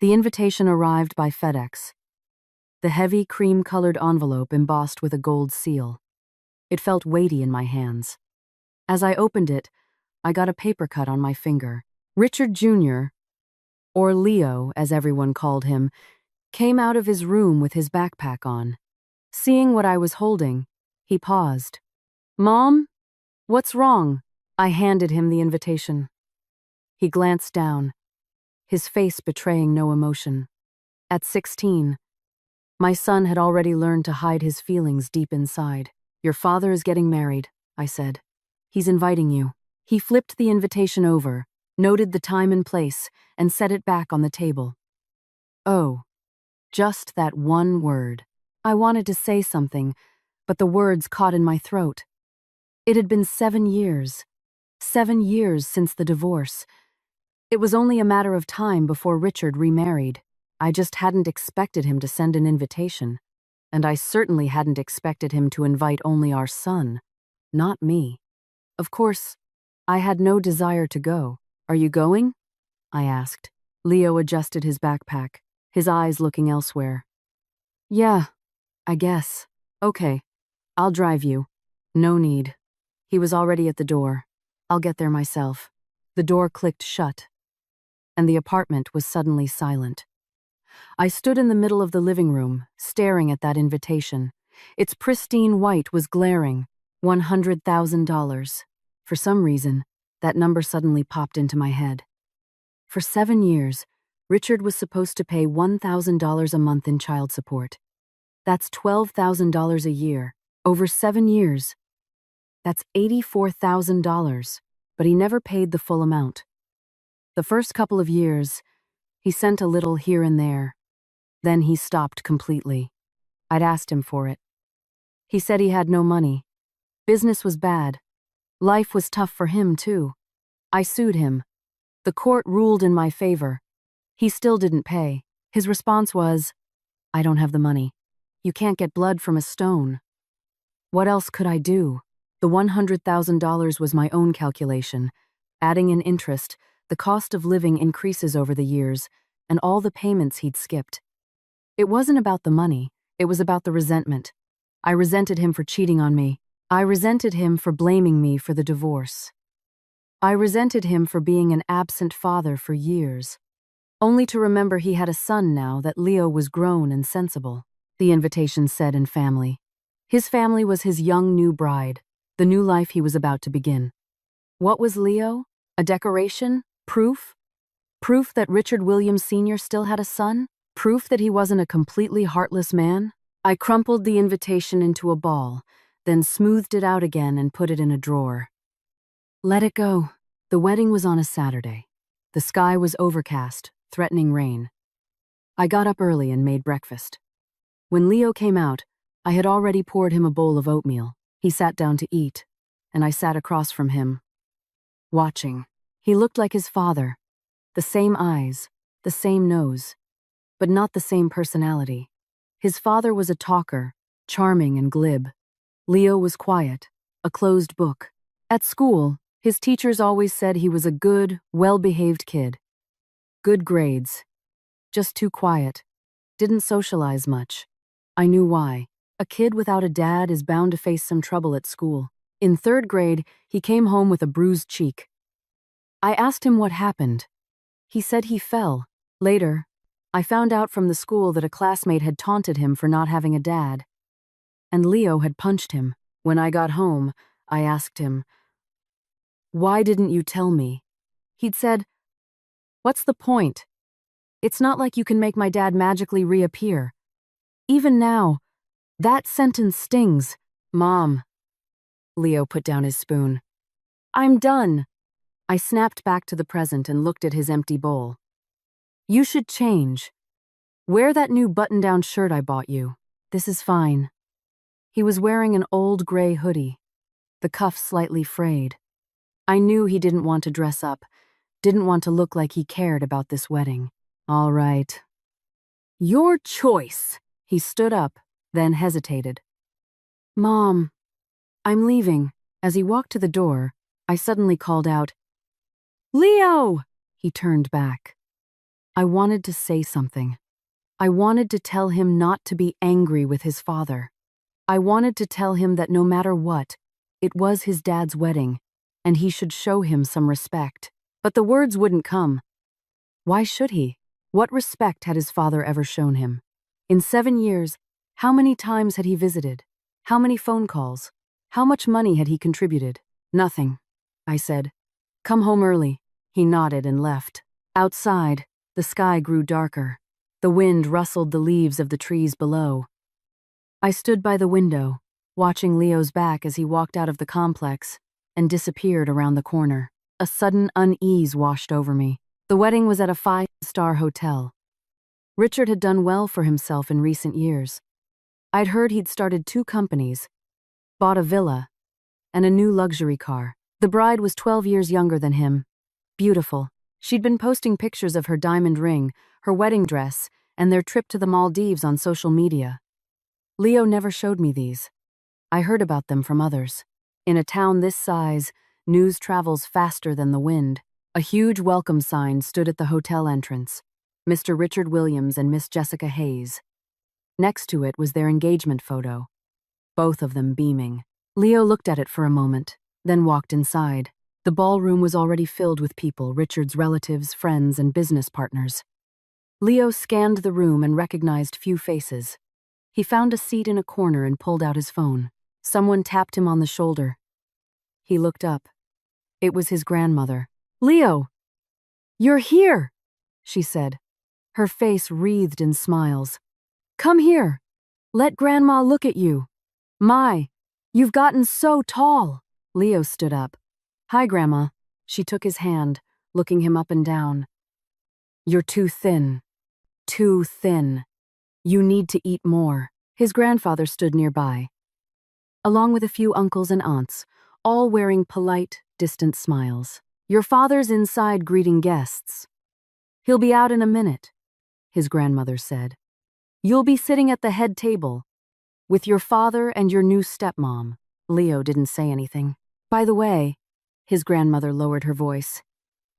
The invitation arrived by FedEx. The heavy, cream-colored envelope embossed with a gold seal. It felt weighty in my hands. As I opened it, I got a paper cut on my finger. Richard Jr., or Leo, as everyone called him, came out of his room with his backpack on. Seeing what I was holding, he paused. "Mom? What's wrong?" I handed him the invitation. He glanced down, his face betraying no emotion. At 16, my son had already learned to hide his feelings deep inside. "Your father is getting married," I said. "He's inviting you." He flipped the invitation over, noted the time and place, and set it back on the table. Oh, just that one word. I wanted to say something, but the words caught in my throat. It had been 7 years. 7 years since the divorce. It was only a matter of time before Richard remarried. I just hadn't expected him to send an invitation. And I certainly hadn't expected him to invite only our son, not me. Of course, I had no desire to go. "Are you going?" I asked. Leo adjusted his backpack, his eyes looking elsewhere. "Yeah, I guess. Okay, I'll drive you." "No need." He was already at the door. "I'll get there myself." The door clicked shut, and the apartment was suddenly silent. I stood in the middle of the living room, staring at that invitation. Its pristine white was glaring. $100,000. For some reason, that number suddenly popped into my head. For 7 years, Richard was supposed to pay $1,000 a month in child support. That's $12,000 a year. Over 7 years. That's $84,000, but he never paid the full amount. The first couple of years, he sent a little here and there. Then he stopped completely. I'd asked him for it. He said he had no money. Business was bad. Life was tough for him, too. I sued him. The court ruled in my favor. He still didn't pay. His response was, "I don't have the money. You can't get blood from a stone." What else could I do? The $100,000 was my own calculation. Adding in interest, the cost of living increases over the years, and all the payments he'd skipped. It wasn't about the money, it was about the resentment. I resented him for cheating on me. I resented him for blaming me for the divorce. I resented him for being an absent father for years, only to remember he had a son now that Leo was grown and sensible. The invitation said in family. His family was his young new bride, the new life he was about to begin. What was Leo? A decoration? Proof? Proof that Richard Williams Sr. still had a son? Proof that he wasn't a completely heartless man? I crumpled the invitation into a ball, then smoothed it out again and put it in a drawer. Let it go. The wedding was on a Saturday. The sky was overcast, threatening rain. I got up early and made breakfast. When Leo came out, I had already poured him a bowl of oatmeal. He sat down to eat, and I sat across from him, watching. He looked like his father. The same eyes, the same nose, but not the same personality. His father was a talker, charming and glib. Leo was quiet, a closed book. At school, his teachers always said he was a good, well-behaved kid. Good grades. Just too quiet. Didn't socialize much. I knew why. A kid without a dad is bound to face some trouble at school. In 3rd grade, he came home with a bruised cheek. I asked him what happened. He said he fell. Later, I found out from the school that a classmate had taunted him for not having a dad. And Leo had punched him. When I got home, I asked him, "Why didn't you tell me?" He'd said, "What's the point? It's not like you can make my dad magically reappear." Even now, that sentence stings. "Mom." Leo put down his spoon. "I'm done." I snapped back to the present and looked at his empty bowl. "You should change. Wear that new button-down shirt I bought you. This is fine." He was wearing an old gray hoodie, the cuff slightly frayed. I knew he didn't want to dress up, didn't want to look like he cared about this wedding. "All right." "Your choice." He stood up, then hesitated. "Mom, I'm leaving." As he walked to the door, I suddenly called out, "Leo!" He turned back. I wanted to say something. I wanted to tell him not to be angry with his father. I wanted to tell him that no matter what, it was his dad's wedding, and he should show him some respect. But the words wouldn't come. Why should he? What respect had his father ever shown him? In 7 years, how many times had he visited? How many phone calls? How much money had he contributed? Nothing, I said. Come home early. He nodded and left. Outside, the sky grew darker. The wind rustled the leaves of the trees below. I stood by the window, watching Leo's back as he walked out of the complex and disappeared around the corner. A sudden unease washed over me. The wedding was at a 5-star hotel. Richard had done well for himself in recent years. I'd heard he'd started 2 companies, bought a villa, and a new luxury car. The bride was 12 years younger than him. Beautiful. She'd been posting pictures of her diamond ring, her wedding dress, and their trip to the Maldives on social media. Leo never showed me these. I heard about them from others. In a town this size, news travels faster than the wind. A huge welcome sign stood at the hotel entrance. Mr. Richard Williams and Miss Jessica Hayes. Next to it was their engagement photo, both of them beaming. Leo looked at it for a moment, then walked inside. The ballroom was already filled with people, Richard's relatives, friends, and business partners. Leo scanned the room and recognized few faces. He found a seat in a corner and pulled out his phone. Someone tapped him on the shoulder. He looked up. It was his grandmother. "Leo, you're here," she said, her face wreathed in smiles. "Come here. Let Grandma look at you. My, you've gotten so tall." Leo stood up. "Hi, Grandma." She took his hand, looking him up and down. "You're too thin. Too thin. You need to eat more." His grandfather stood nearby, along with a few uncles and aunts, all wearing polite, distant smiles. "Your father's inside greeting guests. He'll be out in a minute," his grandmother said. "You'll be sitting at the head table, with your father and your new stepmom." Leo didn't say anything. "By the way," his grandmother lowered her voice,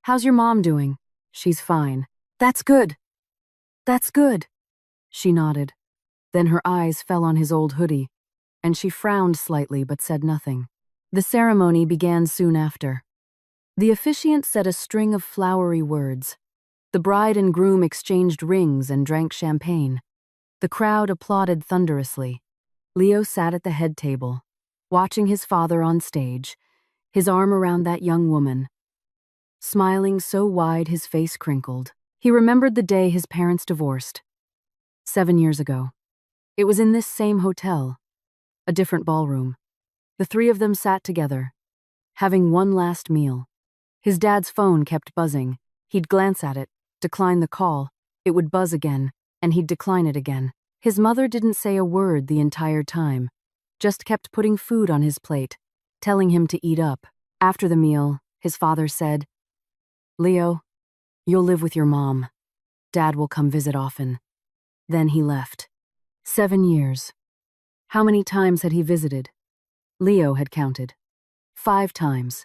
"how's your mom doing?" "She's fine." "That's good. That's good." She nodded. Then her eyes fell on his old hoodie, and she frowned slightly but said nothing. The ceremony began soon after. The officiant said a string of flowery words. The bride and groom exchanged rings and drank champagne. The crowd applauded thunderously. Leo sat at the head table, watching his father on stage, his arm around that young woman. Smiling so wide his face crinkled. He remembered the day his parents divorced. 7 years ago. It was in this same hotel, a different ballroom. The 3 of them sat together, having one last meal. His dad's phone kept buzzing. He'd glance at it, decline the call. It would buzz again, and he'd decline it again. His mother didn't say a word the entire time, just kept putting food on his plate, telling him to eat up. After the meal, his father said, "Leo, you'll live with your mom. Dad will come visit often." Then he left. 7 years. How many times had he visited? Leo had counted. 5 times.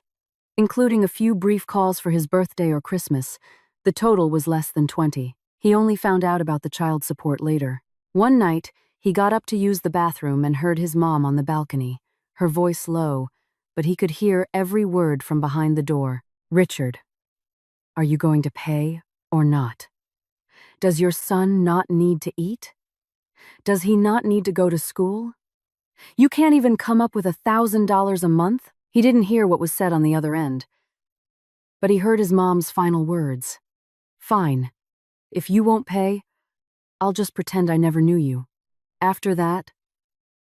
Including a few brief calls for his birthday or Christmas, the total was less than 20. He only found out about the child support later. One night, he got up to use the bathroom and heard his mom on the balcony, her voice low, but he could hear every word from behind the door. "Richard, are you going to pay or not? Does your son not need to eat? Does he not need to go to school? You can't even come up with $1,000 a month?" He didn't hear what was said on the other end, but he heard his mom's final words. "Fine. If you won't pay, I'll just pretend I never knew you." After that,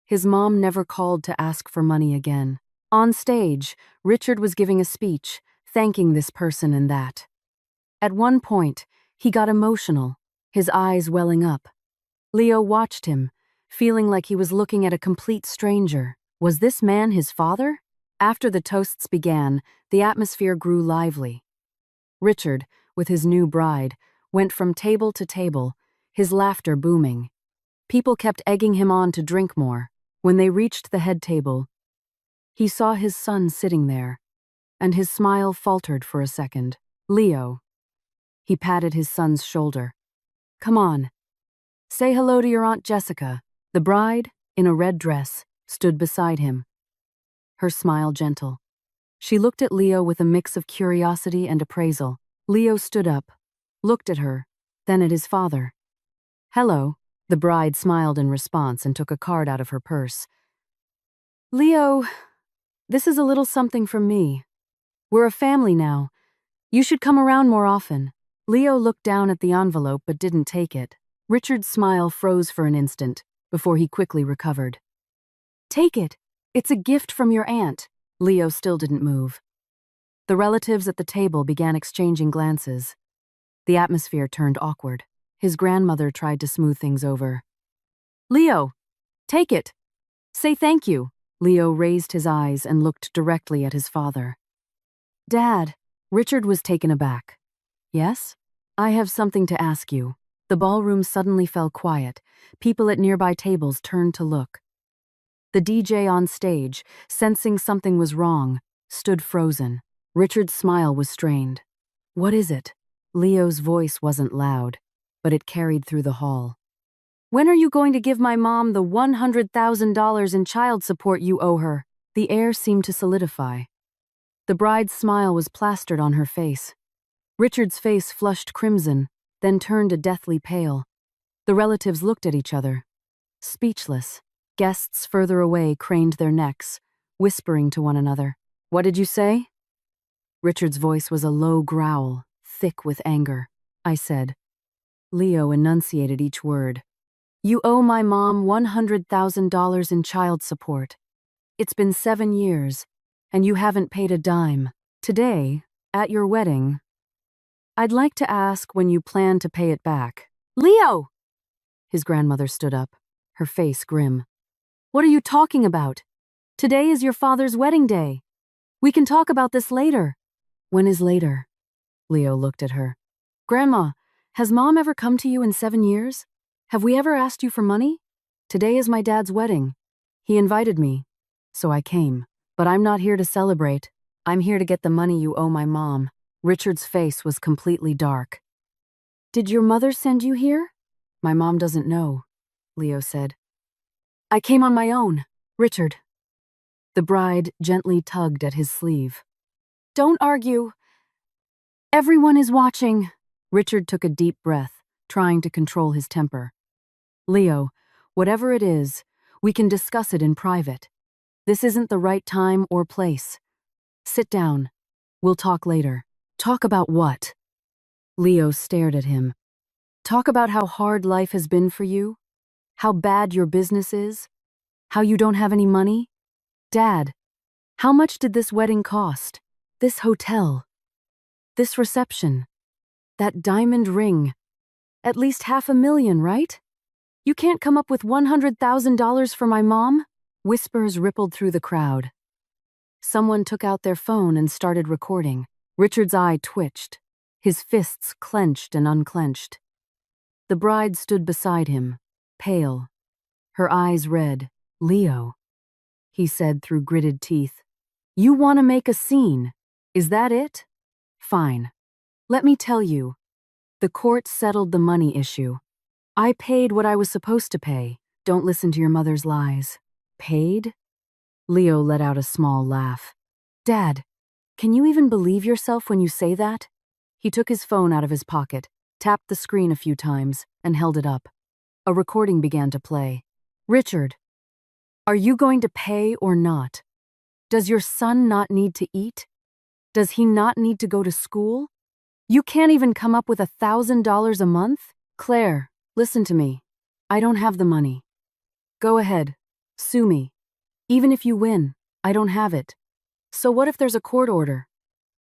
his mom never called to ask for money again. On stage, Richard was giving a speech, thanking this person and that. At one point, he got emotional, his eyes welling up. Leo watched him, feeling like he was looking at a complete stranger. Was this man his father? After the toasts began, the atmosphere grew lively. Richard, with his new bride, went from table to table, his laughter booming. People kept egging him on to drink more. When they reached the head table, he saw his son sitting there, and his smile faltered for a second. "Leo," He patted his son's shoulder. Come on. Say hello to your Aunt Jessica. The bride, in a red dress, stood beside him, her smile gentle. She looked at Leo with a mix of curiosity and appraisal. Leo stood up, looked at her, then at his father. Hello. The bride smiled in response and took a card out of her purse. Leo, this is a little something from me. We're a family now. You should come around more often. Leo looked down at the envelope but didn't take it. Richard's smile froze for an instant before he quickly recovered. Take it. It's a gift from your aunt. Leo still didn't move. The relatives at the table began exchanging glances. The atmosphere turned awkward. His grandmother tried to smooth things over. Leo, take it. Say thank you. Leo raised his eyes and looked directly at his father. Dad, Richard was taken aback. Yes? I have something to ask you. The ballroom suddenly fell quiet. People at nearby tables turned to look. The DJ on stage, sensing something was wrong, stood frozen. Richard's smile was strained. What is it? Leo's voice wasn't loud, but it carried through the hall. When are you going to give my mom the $100,000 in child support you owe her? The air seemed to solidify. The bride's smile was plastered on her face. Richard's face flushed crimson, then turned a deathly pale. The relatives looked at each other, speechless. Guests further away craned their necks, whispering to one another. What did you say? Richard's voice was a low growl, thick with anger. I said. Leo enunciated each word. You owe my mom $100,000 in child support. It's been 7 years, and you haven't paid a dime. Today, at your wedding, I'd like to ask when you plan to pay it back. Leo! His grandmother stood up, her face grim. What are you talking about? Today is your father's wedding day. We can talk about this later. When is later? Leo looked at her. Grandma, has Mom ever come to you in 7 years? Have we ever asked you for money? Today is my dad's wedding. He invited me, so I came. But I'm not here to celebrate. I'm here to get the money you owe my mom. Richard's face was completely dark. Did your mother send you here? My mom doesn't know, Leo said. I came on my own, Richard. The bride gently tugged at his sleeve. Don't argue. Everyone is watching. Richard took a deep breath, trying to control his temper. Leo, whatever it is, we can discuss it in private. This isn't the right time or place. Sit down. We'll talk later. Talk about what? Leo stared at him. Talk about how hard life has been for you? How bad your business is? How you don't have any money? Dad, how much did this wedding cost? This hotel? This reception? That diamond ring? At least $500,000, right? You can't come up with $100,000 for my mom? Whispers rippled through the crowd. Someone took out their phone and started recording. Richard's eye twitched. His fists clenched and unclenched. The bride stood beside him, pale, her eyes red. Leo, he said through gritted teeth. You want to make a scene? Is that it? Fine. Let me tell you. The court settled the money issue. I paid what I was supposed to pay. Don't listen to your mother's lies. Paid? Leo let out a small laugh. Dad, can you even believe yourself when you say that? He took his phone out of his pocket, tapped the screen a few times, and held it up. A recording began to play. Richard, are you going to pay or not? Does your son not need to eat? Does he not need to go to school? You can't even come up with $1,000 a month? Claire, listen to me. I don't have the money. Go ahead. Sue me. Even if you win, I don't have it. So what if there's a court order?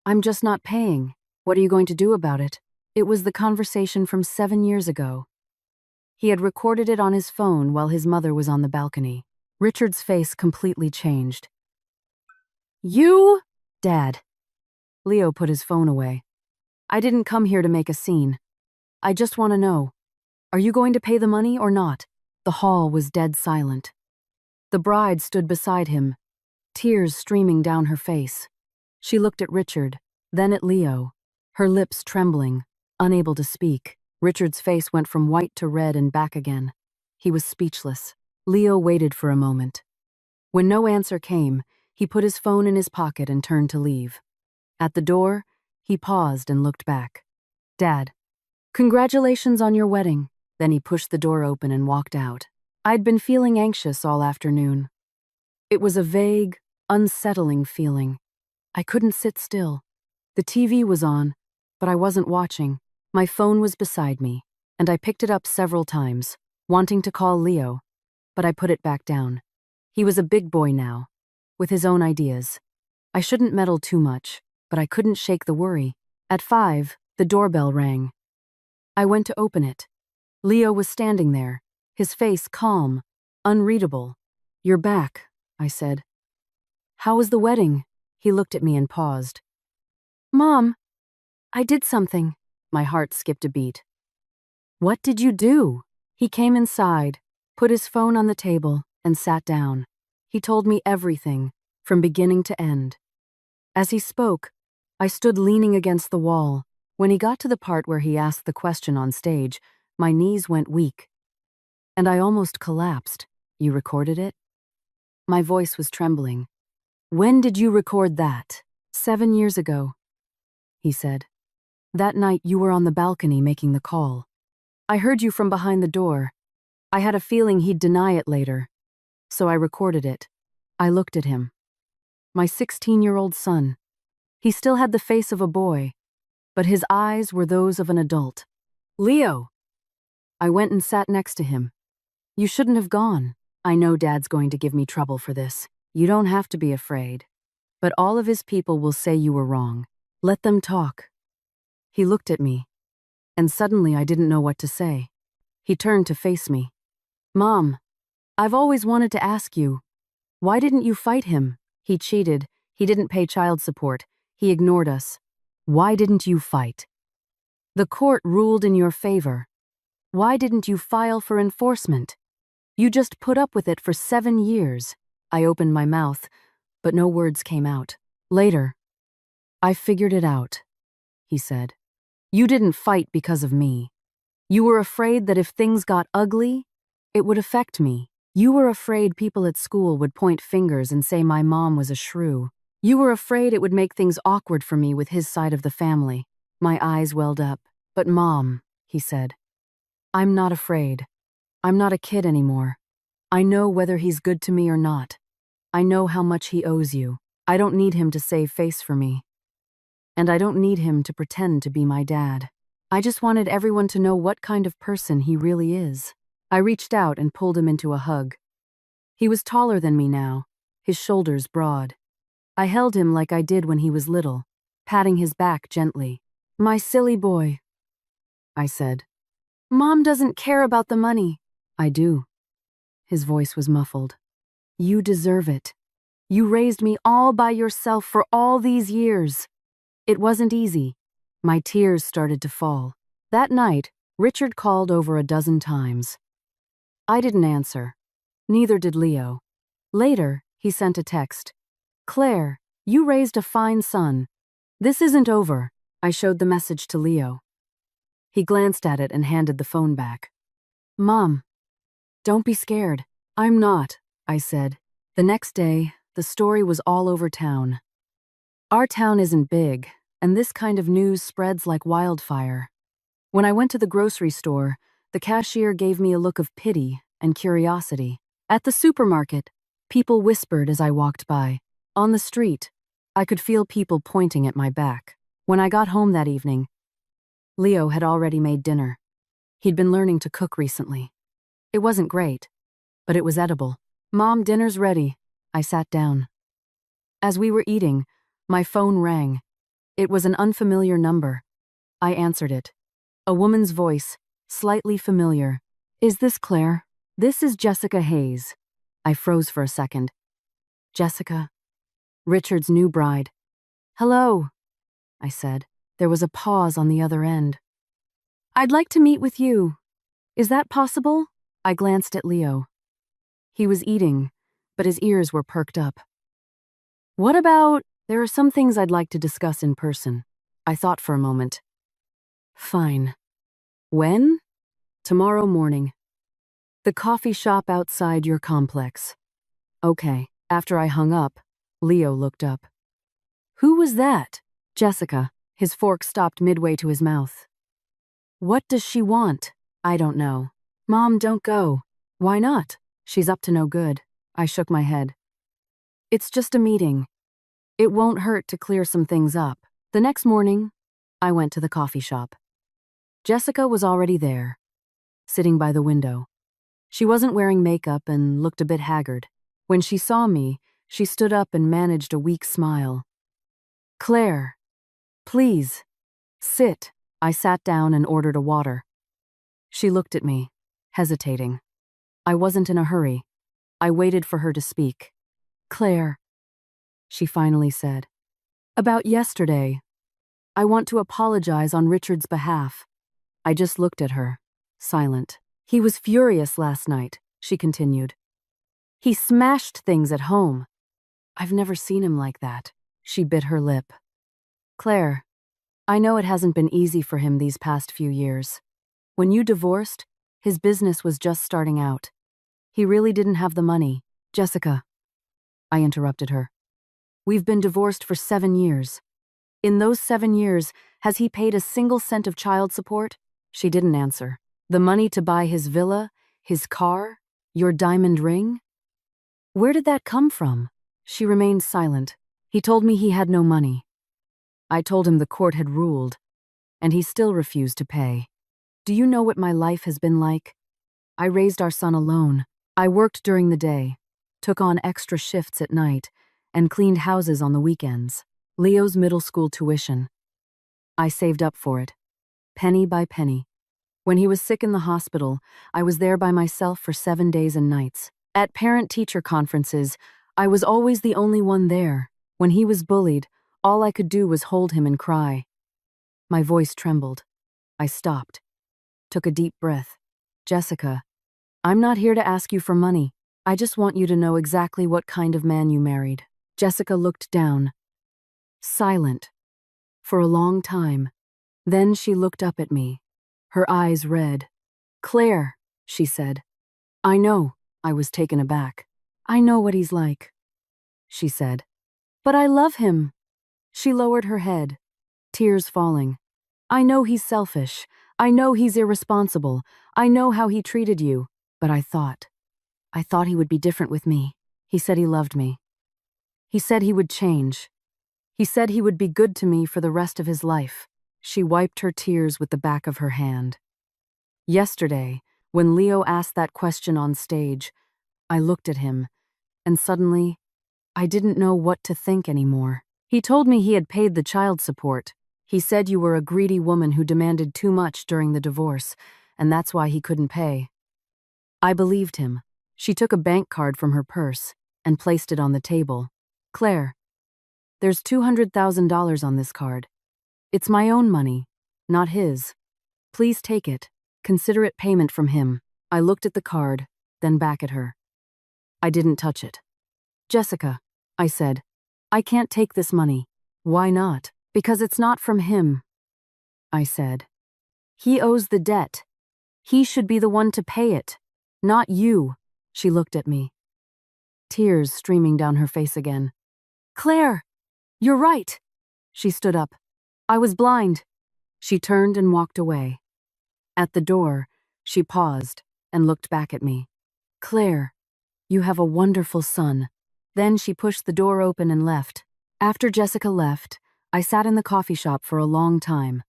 I'm just not paying. What are you going to do about it? It was the conversation from 7 years ago. He had recorded it on his phone while his mother was on the balcony. Richard's face completely changed. You? Dad. Leo put his phone away. I didn't come here to make a scene. I just want to know. Are you going to pay the money or not? The hall was dead silent. The bride stood beside him, tears streaming down her face. She looked at Richard, then at Leo, her lips trembling. Unable to speak, Richard's face went from white to red and back again. He was speechless. Leo waited for a moment. When no answer came, he put his phone in his pocket and turned to leave. At the door, he paused and looked back. "Dad, congratulations on your wedding." Then he pushed the door open and walked out. I'd been feeling anxious all afternoon. It was a vague, unsettling feeling. I couldn't sit still. The TV was on, but I wasn't watching. My phone was beside me, and I picked it up several times, wanting to call Leo, but I put it back down. He was a big boy now, with his own ideas. I shouldn't meddle too much, but I couldn't shake the worry. At 5, the doorbell rang. I went to open it. Leo was standing there, his face calm, unreadable. "You're back," I said. "How was the wedding?" He looked at me and paused. "Mom, I did something." My heart skipped a beat. "What did you do?" He came inside, put his phone on the table, and sat down. He told me everything, from beginning to end. As he spoke, I stood leaning against the wall. When he got to the part where he asked the question on stage, my knees went weak. And I almost collapsed. "You recorded it?" My voice was trembling. "When did you record that?" "7 years ago," he said. "That night you were on the balcony making the call. I heard you from behind the door. I had a feeling he'd deny it later, so I recorded it." I looked at him. My 16-year-old son. He still had the face of a boy, but his eyes were those of an adult. "Leo!" I went and sat next to him. "You shouldn't have gone. I know Dad's going to give me trouble for this. You don't have to be afraid. But all of his people will say you were wrong. Let them talk." He looked at me, and suddenly I didn't know what to say. He turned to face me. "Mom, I've always wanted to ask you, why didn't you fight him? He cheated. He didn't pay child support. He ignored us. Why didn't you fight? The court ruled in your favor. Why didn't you file for enforcement? You just put up with it for 7 years." I opened my mouth, but no words came out. "Later, I figured it out," he said. "You didn't fight because of me. You were afraid that if things got ugly, it would affect me. You were afraid people at school would point fingers and say my mom was a shrew. You were afraid it would make things awkward for me with his side of the family." My eyes welled up. "But Mom," he said, "I'm not afraid. I'm not a kid anymore. I know whether he's good to me or not. I know how much he owes you. I don't need him to save face for me. And I don't need him to pretend to be my dad. I just wanted everyone to know what kind of person he really is." I reached out and pulled him into a hug. He was taller than me now, his shoulders broad. I held him like I did when he was little, patting his back gently. "My silly boy," I said. "Mom doesn't care about the money." "I do." His voice was muffled. "You deserve it. You raised me all by yourself for all these years." It wasn't easy. My tears started to fall. That night, Richard called over a dozen times. I didn't answer. Neither did Leo. Later, he sent a text. "Claire, you raised a fine son. This isn't over." I showed the message to Leo. He glanced at it and handed the phone back. "Mom, don't be scared." "I'm not," I said. The next day, the story was all over town. Our town isn't big, and this kind of news spreads like wildfire. When I went to the grocery store, the cashier gave me a look of pity and curiosity. At the supermarket, people whispered as I walked by. On the street, I could feel people pointing at my back. When I got home that evening, Leo had already made dinner. He'd been learning to cook recently. It wasn't great, but it was edible. "Mom, dinner's ready." I sat down. As we were eating, my phone rang. It was an unfamiliar number. I answered it. A woman's voice, slightly familiar. "Is this Claire?" "This is Jessica Hayes." I froze for a second. "Jessica? Richard's new bride." "Hello," I said. There was a pause on the other end. "I'd like to meet with you. Is that possible?" I glanced at Leo. He was eating, but his ears were perked up. "What about, there are some things I'd like to discuss in person." I thought for a moment. Fine. When? Tomorrow morning. The coffee shop outside your complex. Okay. After I hung up, Leo looked up. Who was that? Jessica. His fork stopped midway to his mouth. What does she want? I don't know. Mom, don't go. Why not? She's up to no good. I shook my head. It's just a meeting. It won't hurt to clear some things up. The next morning, I went to the coffee shop. Jessica was already there, sitting by the window. She wasn't wearing makeup and looked a bit haggard. When she saw me, she stood up and managed a weak smile. Claire, please, sit. I sat down and ordered a water. She looked at me, hesitating. I wasn't in a hurry. I waited for her to speak. Claire, she finally said. About yesterday. I want to apologize on Richard's behalf. I just looked at her, silent. He was furious last night, she continued. He smashed things at home. I've never seen him like that. She bit her lip. Claire, I know it hasn't been easy for him these past few years. When you divorced, his business was just starting out. He really didn't have the money. Jessica, I interrupted her. We've been divorced for 7 years. In those 7 years, has he paid a single cent of child support? She didn't answer. The money to buy his villa, his car, your diamond ring? Where did that come from? She remained silent. He told me he had no money. I told him the court had ruled, and he still refused to pay. Do you know what my life has been like? I raised our son alone. I worked during the day, took on extra shifts at night, and cleaned houses on the weekends. Leo's middle school tuition. I saved up for it, penny by penny. When he was sick in the hospital, I was there by myself for 7 days and nights. At parent-teacher conferences, I was always the only one there. When he was bullied, all I could do was hold him and cry. My voice trembled. I stopped, took a deep breath. Jessica, I'm not here to ask you for money. I just want you to know exactly what kind of man you married. Jessica looked down, silent, for a long time. Then she looked up at me, her eyes red. Claire, she said. I know. I was taken aback. I know what he's like, she said. But I love him. She lowered her head, tears falling. I know he's selfish. I know he's irresponsible. I know how he treated you. But I thought he would be different with me. He said he loved me. He said he would change. He said he would be good to me for the rest of his life. She wiped her tears with the back of her hand. Yesterday, when Leo asked that question on stage, I looked at him, and suddenly, I didn't know what to think anymore. He told me he had paid the child support. He said you were a greedy woman who demanded too much during the divorce, and that's why he couldn't pay. I believed him. She took a bank card from her purse and placed it on the table. Claire, there's $200,000 on this card. It's my own money, not his. Please take it. Consider it payment from him. I looked at the card, then back at her. I didn't touch it. Jessica, I said, I can't take this money. Why not? Because it's not from him, I said. He owes the debt. He should be the one to pay it, not you. She looked at me, tears streaming down her face again. Claire, you're right. She stood up. I was blind. She turned and walked away. At the door, she paused and looked back at me. Claire, you have a wonderful son. Then she pushed the door open and left. After Jessica left, I sat in the coffee shop for a long time.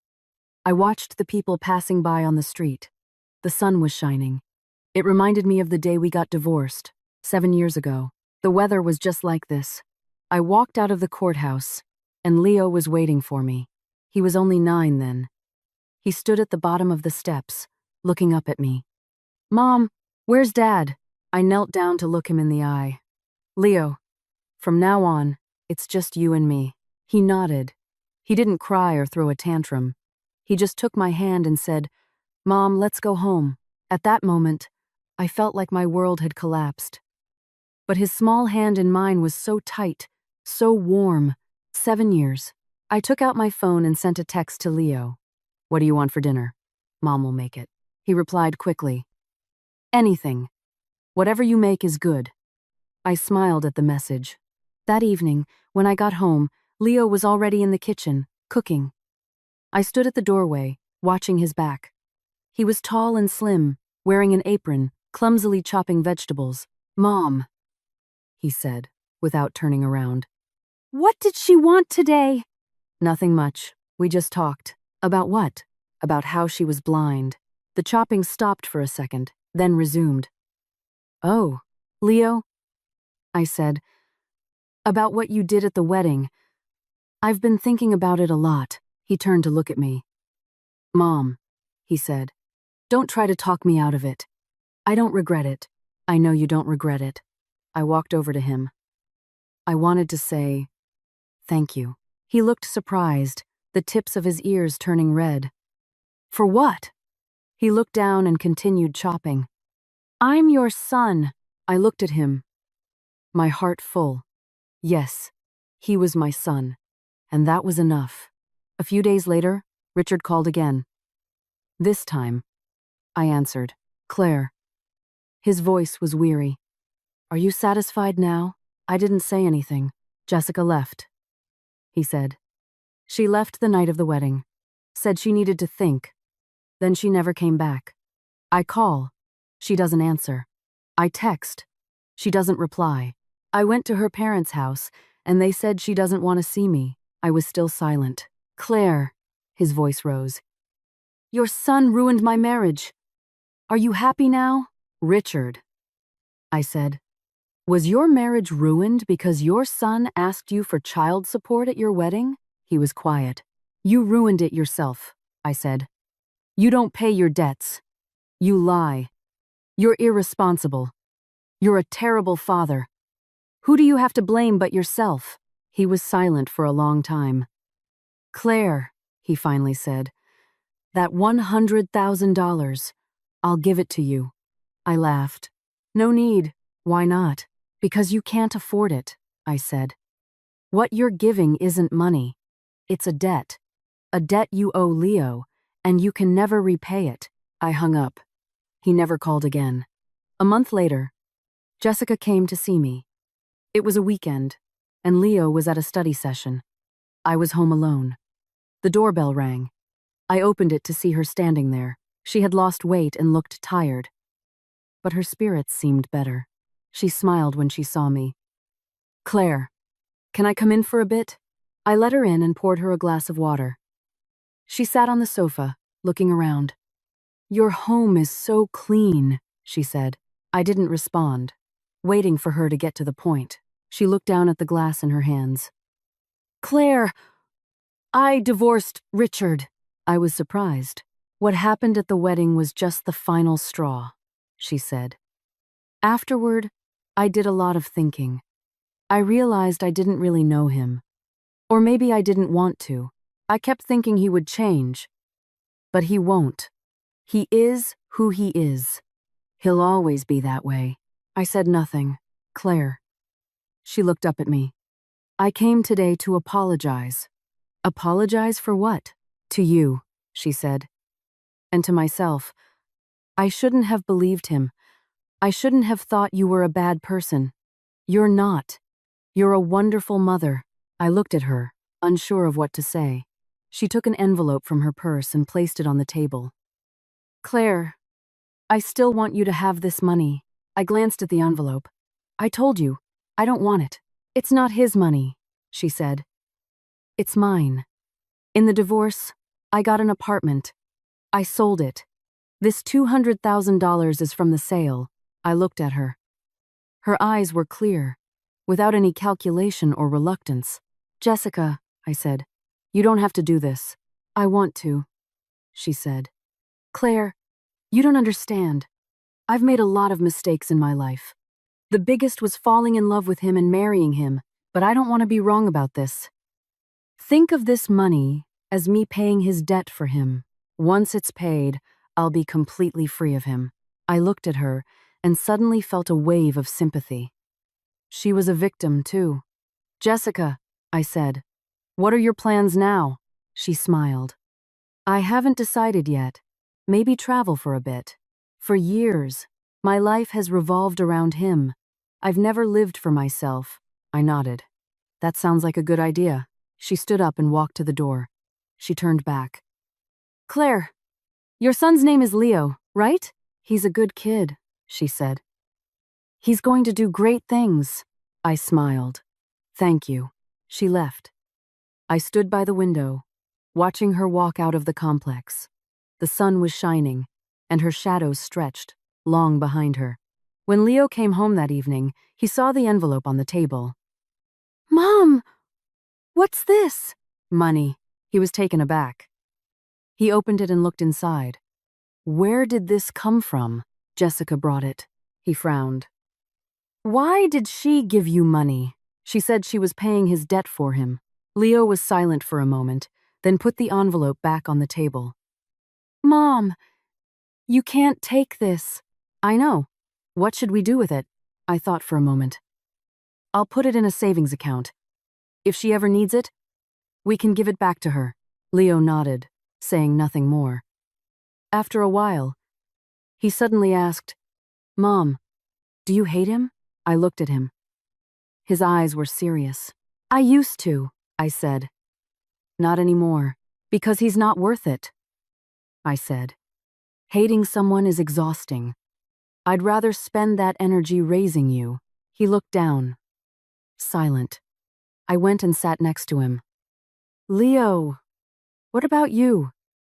I watched the people passing by on the street. The sun was shining. It reminded me of the day we got divorced, 7 years ago. The weather was just like this. I walked out of the courthouse, and Leo was waiting for me. He was only 9 then. He stood at the bottom of the steps, looking up at me. Mom, where's Dad? I knelt down to look him in the eye. Leo, from now on, it's just you and me. He nodded. He didn't cry or throw a tantrum. He just took my hand and said, Mom, let's go home. At that moment, I felt like my world had collapsed. But his small hand in mine was so tight, so warm. 7 years. I took out my phone and sent a text to Leo. What do you want for dinner? Mom will make it. He replied quickly. Anything. Whatever you make is good. I smiled at the message. That evening, when I got home, Leo was already in the kitchen, cooking. I stood at the doorway, watching his back. He was tall and slim, wearing an apron, clumsily chopping vegetables. Mom, he said, without turning around. What did she want today? Nothing much. We just talked. About what? About how she was blind. The chopping stopped for a second, then resumed. Oh, Leo? I said. About what you did at the wedding. I've been thinking about it a lot. He turned to look at me. Mom, he said, don't try to talk me out of it. I don't regret it. I know you don't regret it. I walked over to him. I wanted to say, thank you. He looked surprised, the tips of his ears turning red. For what? He looked down and continued chopping. I'm your son. I looked at him, my heart full. Yes, he was my son, and that was enough. A few days later, Richard called again. This time, I answered, Claire. His voice was weary. Are you satisfied now? I didn't say anything. Jessica left, he said. She left the night of the wedding, said she needed to think. Then she never came back. I call. She doesn't answer. I text. She doesn't reply. I went to her parents' house, and they said she doesn't want to see me. I was still silent. Claire, his voice rose. Your son ruined my marriage. Are you happy now? Richard, I said. Was your marriage ruined because your son asked you for child support at your wedding? He was quiet. You ruined it yourself, I said. You don't pay your debts. You lie. You're irresponsible. You're a terrible father. Who do you have to blame but yourself? He was silent for a long time. Claire, he finally said, that $100,000. I'll give it to you. I laughed. No need. Why not? Because you can't afford it, I said. What you're giving isn't money. It's a debt. A debt you owe Leo, and you can never repay it. I hung up. He never called again. A month later, Jessica came to see me. It was a weekend, and Leo was at a study session. I was home alone. The doorbell rang. I opened it to see her standing there. She had lost weight and looked tired. But her spirits seemed better. She smiled when she saw me. Claire, can I come in for a bit? I let her in and poured her a glass of water. She sat on the sofa, looking around. Your home is so clean, she said. I didn't respond, waiting for her to get to the point. She looked down at the glass in her hands. Claire, I divorced Richard. I was surprised. What happened at the wedding was just the final straw, she said. Afterward, I did a lot of thinking. I realized I didn't really know him. Or maybe I didn't want to. I kept thinking he would change. But he won't. He is who he is. He'll always be that way. I said nothing. Claire. She looked up at me. I came today to apologize. Apologize for what? To you, she said. And to myself. I shouldn't have believed him. I shouldn't have thought you were a bad person. You're not. You're a wonderful mother. I looked at her, unsure of what to say. She took an envelope from her purse and placed it on the table. Claire, I still want you to have this money. I glanced at the envelope. I told you, I don't want it. It's not his money, she said. It's mine. In the divorce, I got an apartment. I sold it. This $200,000 is from the sale. I looked at her. Her eyes were clear, without any calculation or reluctance. Jessica, I said, you don't have to do this. I want to, she said. Claire, you don't understand. I've made a lot of mistakes in my life. The biggest was falling in love with him and marrying him, but I don't want to be wrong about this. Think of this money as me paying his debt for him. Once it's paid, I'll be completely free of him. I looked at her and suddenly felt a wave of sympathy. She was a victim, too. Jessica, I said, what are your plans now? She smiled. I haven't decided yet. Maybe travel for a bit. For years, my life has revolved around him. I've never lived for myself. I nodded. That sounds like a good idea. She stood up and walked to the door. She turned back. Claire, your son's name is Leo, right? He's a good kid, she said. He's going to do great things. I smiled. Thank you. She left. I stood by the window, watching her walk out of the complex. The sun was shining, and her shadows stretched, long behind her. When Leo came home that evening, he saw the envelope on the table. Mom, what's this? Money. He was taken aback. He opened it and looked inside. Where did this come from? Jessica brought it. He frowned. Why did she give you money? She said she was paying his debt for him. Leo was silent for a moment, then put the envelope back on the table. Mom, you can't take this. I know. What should we do with it? I thought for a moment. I'll put it in a savings account. If she ever needs it, we can give it back to her. Leo nodded, saying nothing more. After a while, he suddenly asked, Mom, do you hate him? I looked at him. His eyes were serious. I used to, I said. Not anymore, because he's not worth it, I said. Hating someone is exhausting. I'd rather spend that energy raising you. He looked down, silent. I went and sat next to him. Leo, what about you?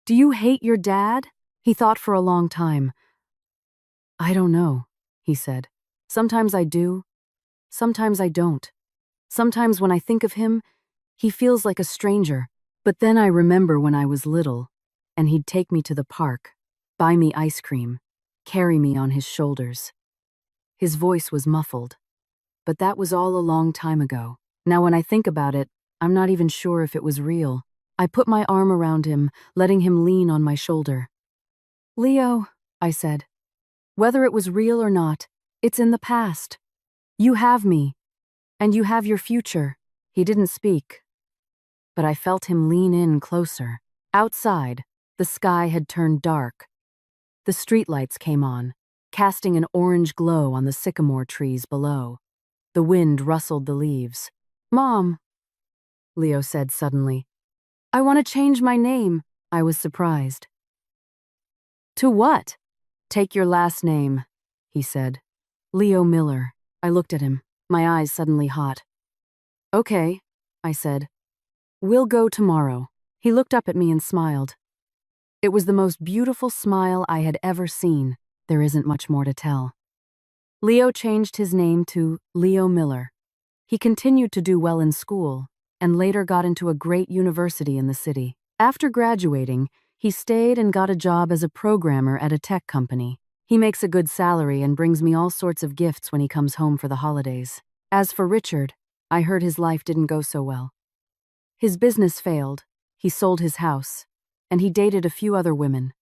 Do you hate your dad? He thought for a long time. I don't know, he said. Sometimes I do, sometimes I don't. Sometimes when I think of him, he feels like a stranger. But then I remember when I was little, and he'd take me to the park, buy me ice cream, carry me on his shoulders. His voice was muffled, but that was all a long time ago. Now when I think about it, I'm not even sure if it was real. I put my arm around him, letting him lean on my shoulder. Leo, I said, whether it was real or not, it's in the past. You have me, and you have your future. He didn't speak, but I felt him lean in closer. Outside, the sky had turned dark. The streetlights came on, casting an orange glow on the sycamore trees below. The wind rustled the leaves. Mom, Leo said suddenly, I want to change my name. I was surprised. To what? Take your last name, he said. Leo Miller. I looked at him, my eyes suddenly hot. Okay, I said. We'll go tomorrow. He looked up at me and smiled. It was the most beautiful smile I had ever seen. There isn't much more to tell. Leo changed his name to Leo Miller. He continued to do well in school and later got into a great university in the city. After graduating, he stayed and got a job as a programmer at a tech company. He makes a good salary and brings me all sorts of gifts when he comes home for the holidays. As for Richard, I heard his life didn't go so well. His business failed, he sold his house, and he dated a few other women.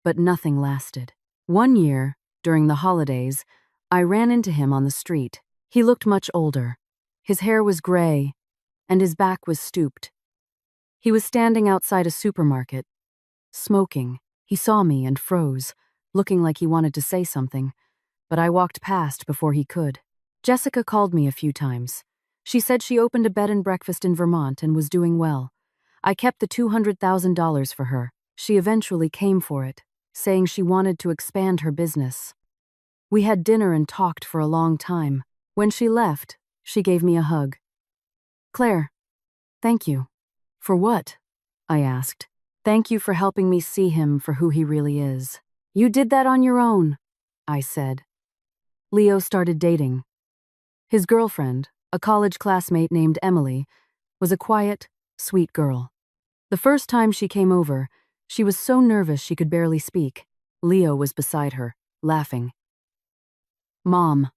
But nothing lasted. One year, during the holidays, I ran into him on the street. He looked much older. His hair was gray, and his back was stooped. He was standing outside a supermarket, smoking. He saw me and froze, looking like he wanted to say something, but I walked past before he could. Jessica called me a few times. She said she opened a bed and breakfast in Vermont and was doing well. I kept the $200,000 for her. She eventually came for it, saying she wanted to expand her business. We had dinner and talked for a long time. When she left, she gave me a hug. Claire, thank you. For what? I asked. Thank you for helping me see him for who he really is. You did that on your own, I said. Leo started dating. His girlfriend, a college classmate named Emily, was a quiet, sweet girl. The first time she came over, she was so nervous she could barely speak. Leo was beside her, laughing. Mom,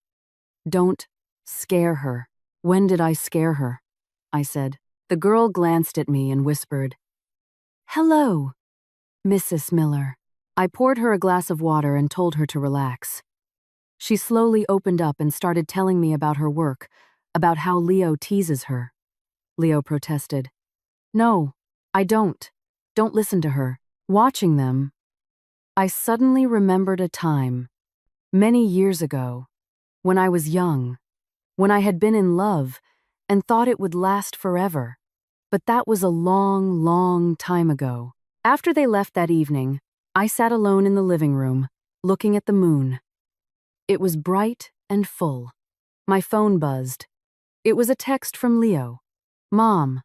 don't scare her. When did I scare her? I said. The girl glanced at me and whispered, Hello, Mrs. Miller. I poured her a glass of water and told her to relax. She slowly opened up and started telling me about her work, about how Leo teases her. Leo protested. No, I don't. Don't listen to her. Watching them, I suddenly remembered a time, many years ago, when I was young, when I had been in love and thought it would last forever. But that was a long, long time ago. After they left that evening, I sat alone in the living room, looking at the moon. It was bright and full. My phone buzzed. It was a text from Leo. "Mom,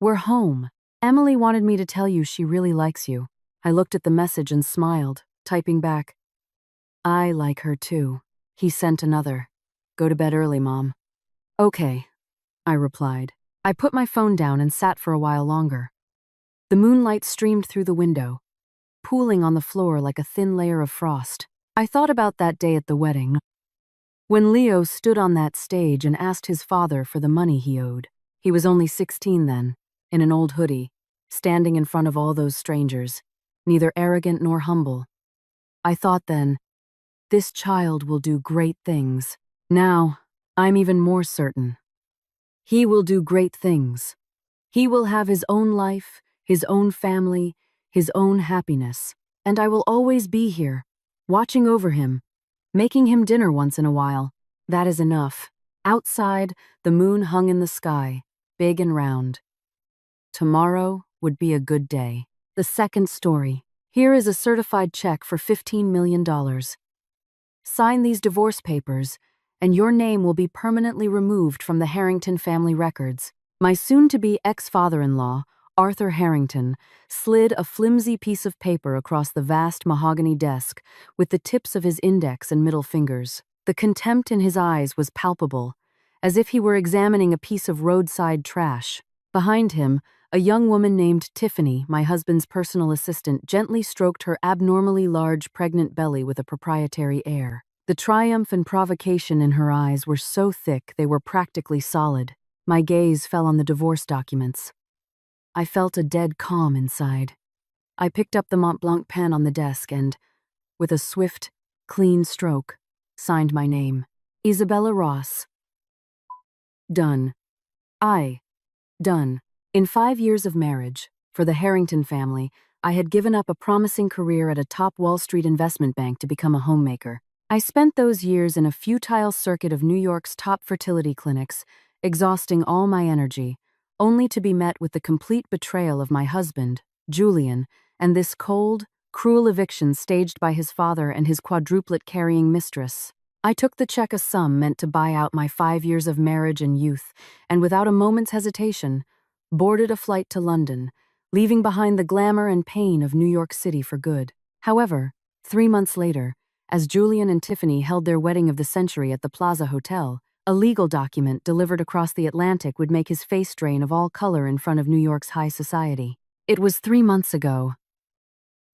we're home. Emily wanted me to tell you she really likes you." I looked at the message and smiled, typing back, "I like her too." He sent another. "Go to bed early, Mom." "Okay," I replied. I put my phone down and sat for a while longer. The moonlight streamed through the window, pooling on the floor like a thin layer of frost. I thought about that day at the wedding, when Leo stood on that stage and asked his father for the money he owed. He was only 16 then, in an old hoodie, standing in front of all those strangers, neither arrogant nor humble. I thought then, this child will do great things. Now, I'm even more certain. He will do great things. He will have his own life, his own family, his own happiness. And I will always be here, watching over him, making him dinner once in a while. That is enough. Outside, the moon hung in the sky, big and round. Tomorrow would be a good day. The second story. Here is a certified check for $15 million. Sign these divorce papers, and your name will be permanently removed from the Harrington family records. My soon-to-be ex-father-in-law, Arthur Harrington, slid a flimsy piece of paper across the vast mahogany desk with the tips of his index and middle fingers. The contempt in his eyes was palpable, as if he were examining a piece of roadside trash. Behind him, a young woman named Tiffany, my husband's personal assistant, gently stroked her abnormally large pregnant belly with a proprietary air. The triumph and provocation in her eyes were so thick they were practically solid. My gaze fell on the divorce documents. I felt a dead calm inside. I picked up the Mont Blanc pen on the desk and, with a swift, clean stroke, signed my name. Isabella Ross. Done. Done. In 5 years of marriage, for the Harrington family, I had given up a promising career at a top Wall Street investment bank to become a homemaker. I spent those years in a futile circuit of New York's top fertility clinics, exhausting all my energy, only to be met with the complete betrayal of my husband, Julian, and this cold, cruel eviction staged by his father and his quadruplet-carrying mistress. I took the check, a sum meant to buy out my 5 years of marriage and youth, and without a moment's hesitation, boarded a flight to London, leaving behind the glamour and pain of New York City for good. However, 3 months later, as Julian and Tiffany held their wedding of the century at the Plaza Hotel, a legal document delivered across the Atlantic would make his face drain of all color in front of New York's high society. It was 3 months ago.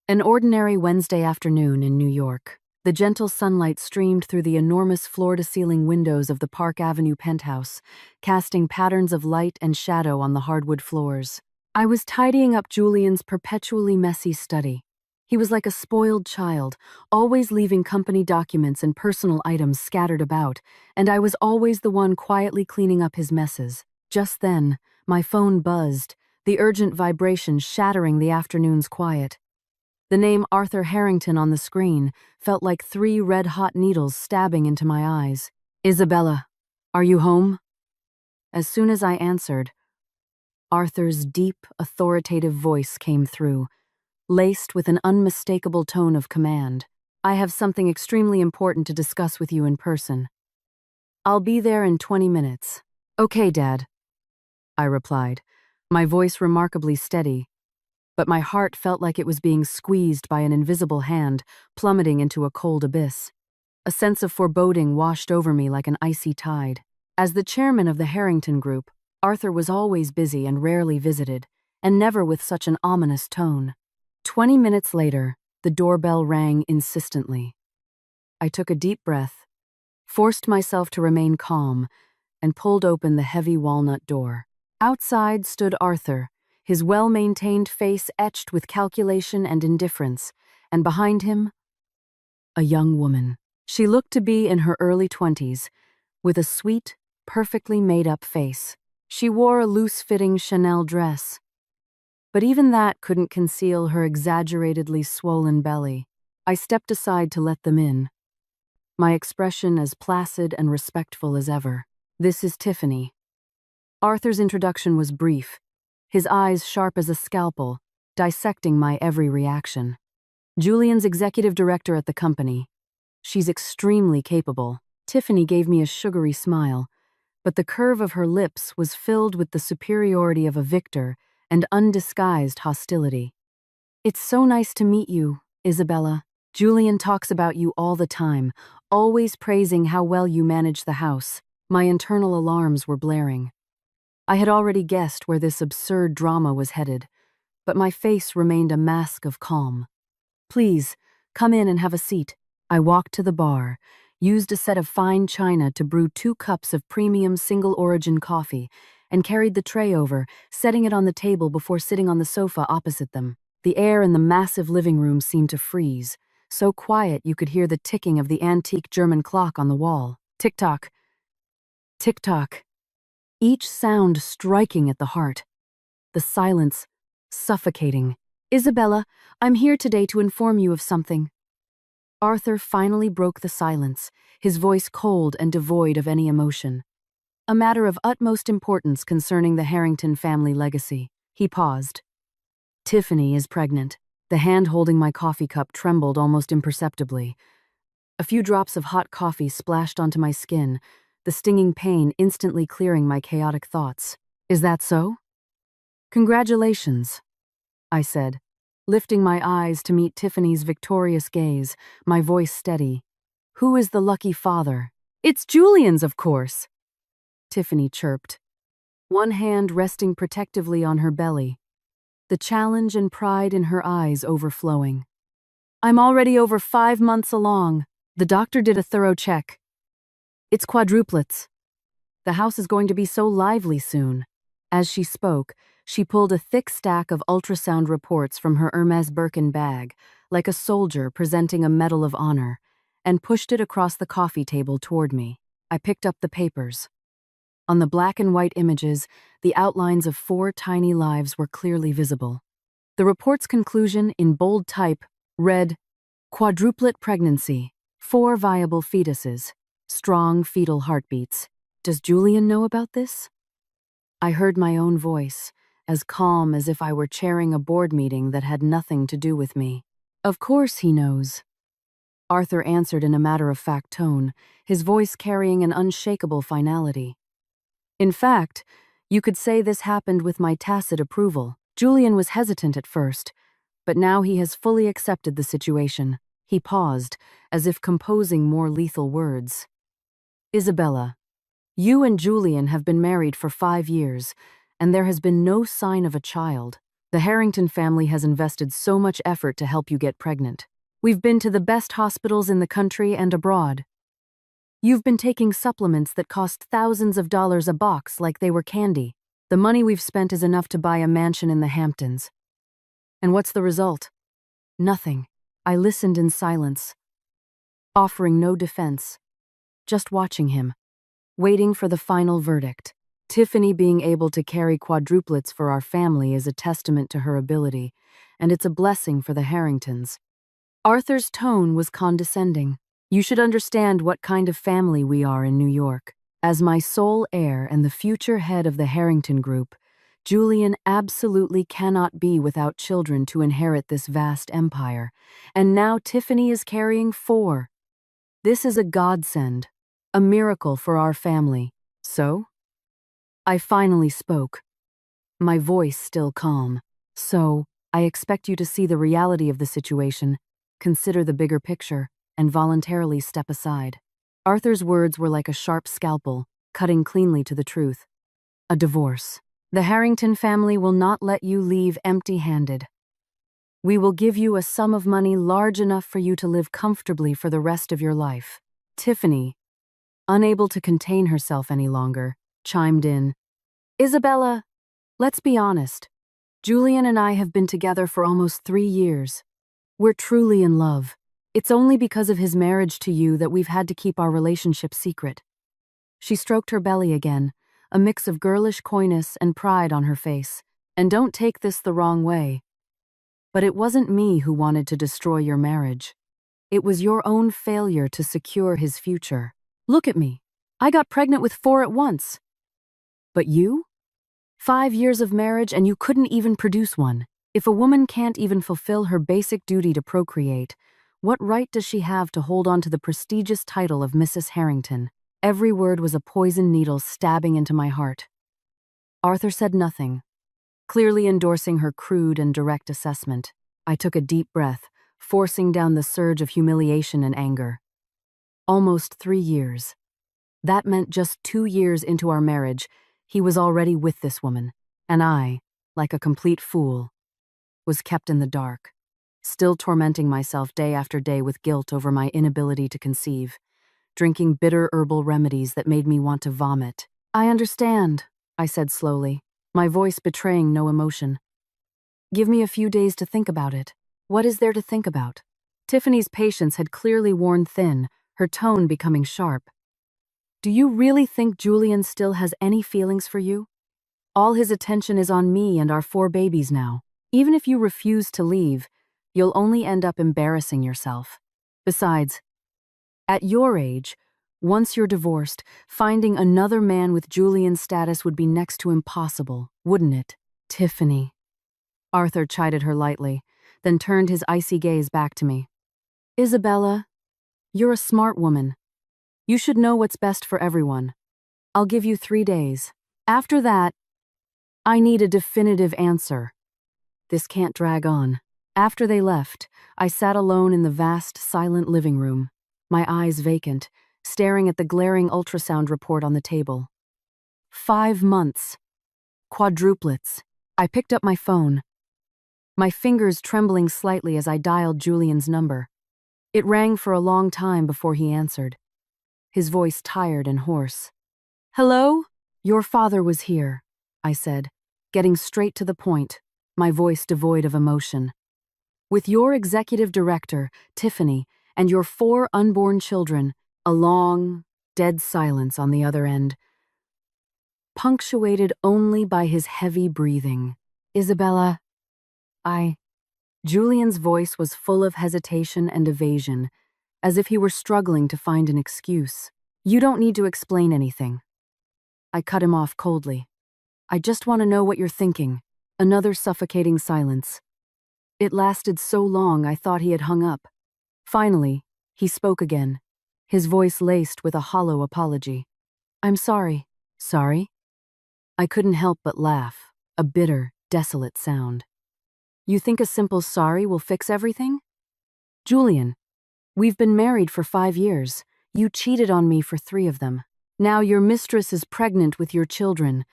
An ordinary Wednesday afternoon in New York. The gentle sunlight streamed through the enormous floor-to-ceiling windows of the Park Avenue penthouse, casting patterns of light and shadow on the hardwood floors. I was tidying up Julian's perpetually messy study. He was like a spoiled child, always leaving company documents and personal items scattered about, and I was always the one quietly cleaning up his messes. Just then, my phone buzzed, the urgent vibration shattering the afternoon's quiet. The name Arthur Harrington on the screen felt like 3 red-hot needles stabbing into my eyes. "Isabella, are you home?" As soon as I answered, Arthur's deep, authoritative voice came through, laced with an unmistakable tone of command. "I have something extremely important to discuss with you in person. I'll be there in 20 minutes. "Okay, Dad," I replied, my voice remarkably steady, but my heart felt like it was being squeezed by an invisible hand, plummeting into a cold abyss. A sense of foreboding washed over me like an icy tide. As the chairman of the Harrington Group, Arthur was always busy and rarely visited, and never with such an ominous tone. 20 minutes later, the doorbell rang insistently. I took a deep breath, forced myself to remain calm, and pulled open the heavy walnut door. Outside stood Arthur, his well-maintained face etched with calculation and indifference, and behind him, a young woman. She looked to be in her early 20s, with a sweet, perfectly made-up face. She wore a loose-fitting Chanel dress, But even that couldn't conceal her exaggeratedly swollen belly. I stepped aside to let them in, my expression as placid and respectful as ever. "This is Tiffany." Arthur's introduction was brief, his eyes sharp as a scalpel, dissecting my every reaction. "Julian's executive director at the company. She's extremely capable." Tiffany gave me a sugary smile, but the curve of her lips was filled with the superiority of a victor and undisguised hostility. "It's so nice to meet you, Isabella. Julian talks about you all the time, always praising how well you manage the house." My internal alarms were blaring. I had already guessed where this absurd drama was headed, but my face remained a mask of calm. "Please, come in and have a seat." I walked to the bar, used a set of fine china to brew 2 cups of premium single-origin coffee, and carried the tray over, setting it on the table before sitting on the sofa opposite them. The air in the massive living room seemed to freeze, so quiet you could hear the ticking of the antique German clock on the wall. Tick-tock, tick-tock, each sound striking at the heart. The silence suffocating. "Isabella, I'm here today to inform you of something." Arthur finally broke the silence, his voice cold and devoid of any emotion. "A matter of utmost importance concerning the Harrington family legacy." He paused. "Tiffany is pregnant." The hand holding my coffee cup trembled almost imperceptibly. A few drops of hot coffee splashed onto my skin, the stinging pain instantly clearing my chaotic thoughts. "Is that so?" "Congratulations," I said, lifting my eyes to meet Tiffany's victorious gaze, my voice steady. "Who is the lucky father?" "It's Julian's, of course," Tiffany chirped, one hand resting protectively on her belly, the challenge and pride in her eyes overflowing. "I'm already over 5 months along. The doctor did a thorough check. It's quadruplets. The house is going to be so lively soon." As she spoke, she pulled a thick stack of ultrasound reports from her Hermes Birkin bag, like a soldier presenting a Medal of Honor, and pushed it across the coffee table toward me. I picked up the papers. On the black and white images, the outlines of 4 tiny lives were clearly visible. The report's conclusion, in bold type, read, "Quadruplet pregnancy, 4 viable fetuses, strong fetal heartbeats. Does Julian know about this?" I heard my own voice, as calm as if I were chairing a board meeting that had nothing to do with me. "Of course he knows," Arthur answered in a matter-of-fact tone, his voice carrying an unshakable finality. "In fact, you could say this happened with my tacit approval. Julian was hesitant at first, but now he has fully accepted the situation." He paused, as if composing more lethal words. "Isabella, you and Julian have been married for 5 years, and there has been no sign of a child. The Harrington family has invested so much effort to help you get pregnant. We've been to the best hospitals in the country and abroad. You've been taking supplements that cost thousands of dollars a box like they were candy. The money we've spent is enough to buy a mansion in the Hamptons. And what's the result? Nothing." I listened in silence, offering no defense, just watching him, waiting for the final verdict. Tiffany being able to carry quadruplets for our family is a testament to her ability, and it's a blessing for the Harringtons. Arthur's tone was condescending. "You should understand what kind of family we are in New York. As my sole heir and the future head of the Harrington Group, Julian absolutely cannot be without children to inherit this vast empire, and now Tiffany is carrying 4. This is a godsend, a miracle for our family. So?" I finally spoke, my voice still calm. "So, I expect you to see the reality of the situation, consider the bigger picture, and voluntarily step aside." Arthur's words were like a sharp scalpel, cutting cleanly to the truth. "A divorce. The Harrington family will not let you leave empty-handed. We will give you a sum of money large enough for you to live comfortably for the rest of your life." Tiffany, unable to contain herself any longer, chimed in. "Isabella, let's be honest. Julian and I have been together for almost 3 years. We're truly in love. It's only because of his marriage to you that we've had to keep our relationship secret." She stroked her belly again, a mix of girlish coyness and pride on her face. And don't take this the wrong way, but it wasn't me who wanted to destroy your marriage. It was your own failure to secure his future. Look at me. I got pregnant with 4 at once. But you? 5 years of marriage and you couldn't even produce one. If a woman can't even fulfill her basic duty to procreate, what right does she have to hold on to the prestigious title of Mrs. Harrington? Every word was a poisoned needle stabbing into my heart. Arthur said nothing, clearly endorsing her crude and direct assessment. I took a deep breath, forcing down the surge of humiliation and anger. Almost 3 years. That meant just 2 years into our marriage, he was already with this woman, and I, like a complete fool, was kept in the dark, still tormenting myself day after day with guilt over my inability to conceive, drinking bitter herbal remedies that made me want to vomit. I understand, I said slowly, my voice betraying no emotion. Give me a few days to think about it. What is there to think about? Tiffany's patience had clearly worn thin, her tone becoming sharp. Do you really think Julian still has any feelings for you? All his attention is on me and our 4 babies now. Even if you refuse to leave, you'll only end up embarrassing yourself. Besides, at your age, once you're divorced, finding another man with Julian's status would be next to impossible, wouldn't it? Tiffany. Arthur chided her lightly, then turned his icy gaze back to me. Isabella, you're a smart woman. You should know what's best for everyone. I'll give you 3 days. After that, I need a definitive answer. This can't drag on. After they left, I sat alone in the vast, silent living room, my eyes vacant, staring at the glaring ultrasound report on the table. 5 months. Quadruplets. I picked up my phone, my fingers trembling slightly as I dialed Julian's number. It rang for a long time before he answered, his voice tired and hoarse. Hello? Your father was here, I said, getting straight to the point, my voice devoid of emotion. With your executive director, Tiffany, and your 4 unborn children, a long, dead silence on the other end, punctuated only by his heavy breathing. Isabella, Julian's voice was full of hesitation and evasion, as if he were struggling to find an excuse. You don't need to explain anything. I cut him off coldly. I just want to know what you're thinking. Another suffocating silence. It lasted so long I thought he had hung up. Finally, he spoke again, his voice laced with a hollow apology. I'm sorry. Sorry? I couldn't help but laugh, a bitter, desolate sound. You think a simple sorry will fix everything? Julian, we've been married for 5 years. You cheated on me for 3 of them. Now your mistress is pregnant with your children,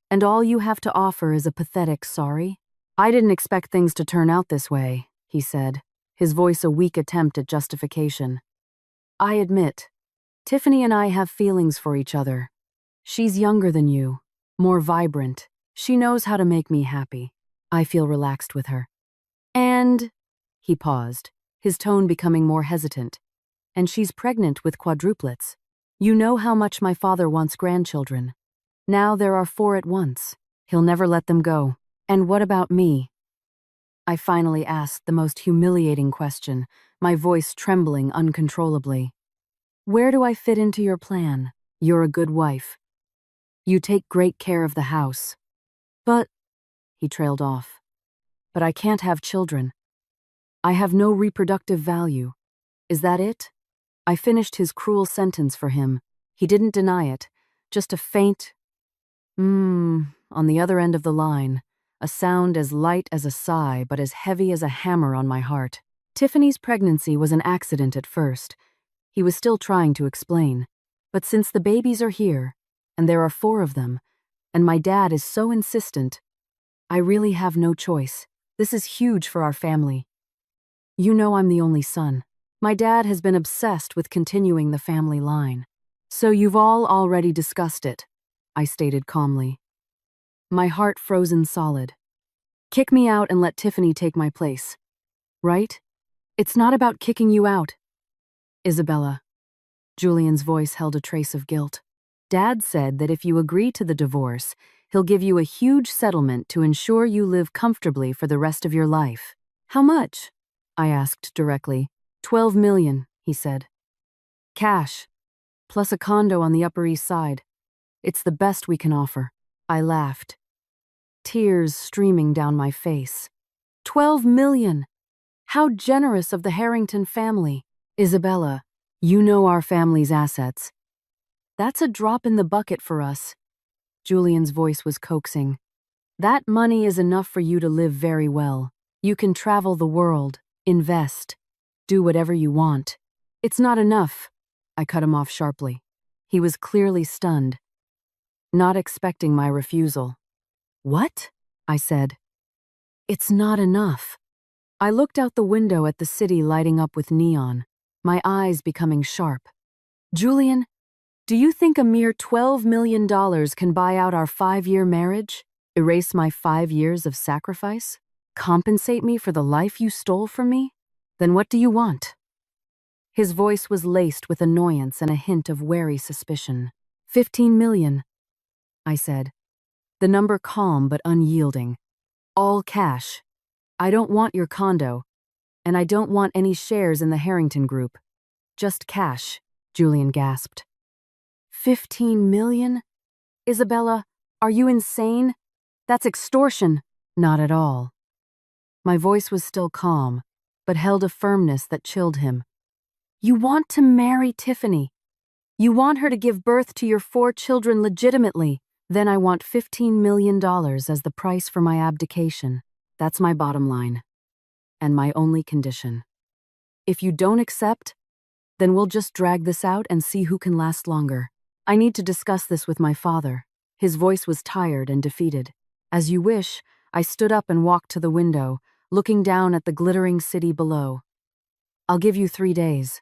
and all you have to offer is a pathetic sorry? I didn't expect things to turn out this way, he said, his voice a weak attempt at justification. I admit, Tiffany and I have feelings for each other. She's younger than you, more vibrant. She knows how to make me happy. I feel relaxed with her. And, he paused, his tone becoming more hesitant, and she's pregnant with quadruplets. You know how much my father wants grandchildren. Now there are 4 at once. He'll never let them go. And what about me? I finally asked the most humiliating question, my voice trembling uncontrollably. Where do I fit into your plan? You're a good wife. You take great care of the house. But, he trailed off, but I can't have children. I have no reproductive value. Is that it? I finished his cruel sentence for him. He didn't deny it, just a faint on the other end of the line, a sound as light as a sigh but as heavy as a hammer on my heart. Tiffany's pregnancy was an accident at first. He was still trying to explain. But since the babies are here, and there are 4 of them, and my dad is so insistent, I really have no choice. This is huge for our family. You know I'm the only son. My dad has been obsessed with continuing the family line. So you've all already discussed it, I stated calmly. My heart frozen solid. Kick me out and let Tiffany take my place. Right? It's not about kicking you out. Isabella. Julian's voice held a trace of guilt. Dad said that if you agree to the divorce, He'll give you a huge settlement to ensure you live comfortably for the rest of your life. How much? I asked directly. 12 million, he said. Cash, plus a condo on the Upper East Side. It's the best we can offer. I laughed, tears streaming down my face. 12 million! How generous of the Harrington family. Isabella, you know our family's assets. That's a drop in the bucket for us. Julian's voice was coaxing. That money is enough for you to live very well. You can travel the world, invest, do whatever you want. It's not enough. I cut him off sharply. He was clearly stunned, not expecting my refusal. What? I said. It's not enough. I looked out the window at the city lighting up with neon, my eyes becoming sharp. Julian, do you think a mere $12 million can buy out our 5-year marriage? Erase my 5 years of sacrifice? Compensate me for the life you stole from me? Then what do you want? His voice was laced with annoyance and a hint of wary suspicion. 15 million, I said, the number calm but unyielding. All cash. I don't want your condo, and I don't want any shares in the Harrington Group. Just cash, Julian gasped. 15 million? Isabella, are you insane? That's extortion. Not at all. My voice was still calm, but held a firmness that chilled him. You want to marry Tiffany. You want her to give birth to your 4 children legitimately. Then I want $15 million as the price for my abdication. That's my bottom line. And my only condition. If you don't accept, then we'll just drag this out and see who can last longer. I need to discuss this with my father. His voice was tired and defeated. As you wish, I stood up and walked to the window, looking down at the glittering city below. I'll give you 3 days.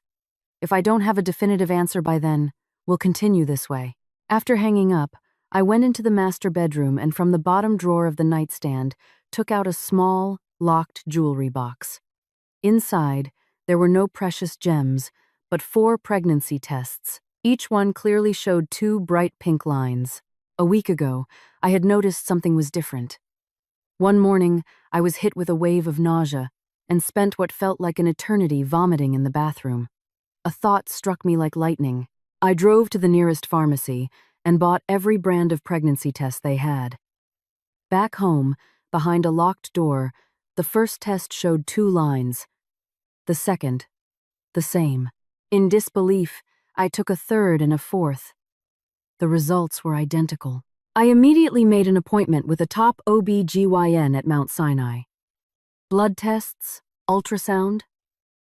If I don't have a definitive answer by then, we'll continue this way. After hanging up, I went into the master bedroom and from the bottom drawer of the nightstand took out a small, locked jewelry box. Inside, there were no precious gems, but 4 pregnancy tests. Each one clearly showed 2 bright pink lines. A week ago, I had noticed something was different. One morning, I was hit with a wave of nausea and spent what felt like an eternity vomiting in the bathroom. A thought struck me like lightning. I drove to the nearest pharmacy and bought every brand of pregnancy test they had. Back home, behind a locked door, the first test showed 2 lines. The second, the same. In disbelief, I took a third and a fourth. The results were identical. I immediately made an appointment with a top OB/GYN at Mount Sinai. Blood tests, ultrasound.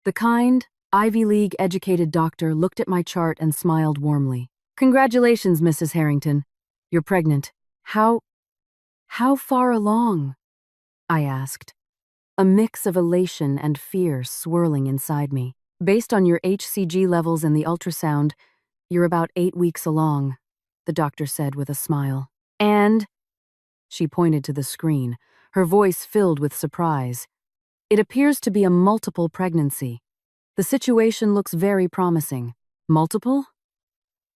The kind, Ivy League-educated doctor looked at my chart and smiled warmly. Congratulations, Mrs. Harrington. You're pregnant. How far along? I asked, a mix of elation and fear swirling inside me. Based on your HCG levels and the ultrasound, you're about 8 weeks along, the doctor said with a smile. And, she pointed to the screen, her voice filled with surprise, it appears to be a multiple pregnancy. The situation looks very promising. Multiple?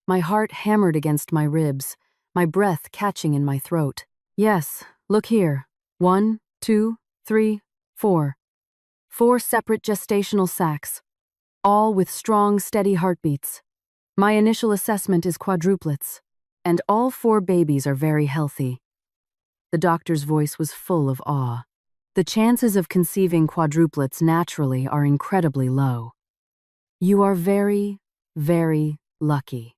My heart hammered against my ribs, my breath catching in my throat. Yes, look here. 1, 2, 3, 4. 4 separate gestational sacs, all with strong, steady heartbeats. My initial assessment is quadruplets, and all 4 babies are very healthy. The doctor's voice was full of awe. The chances of conceiving quadruplets naturally are incredibly low. You are very, very lucky.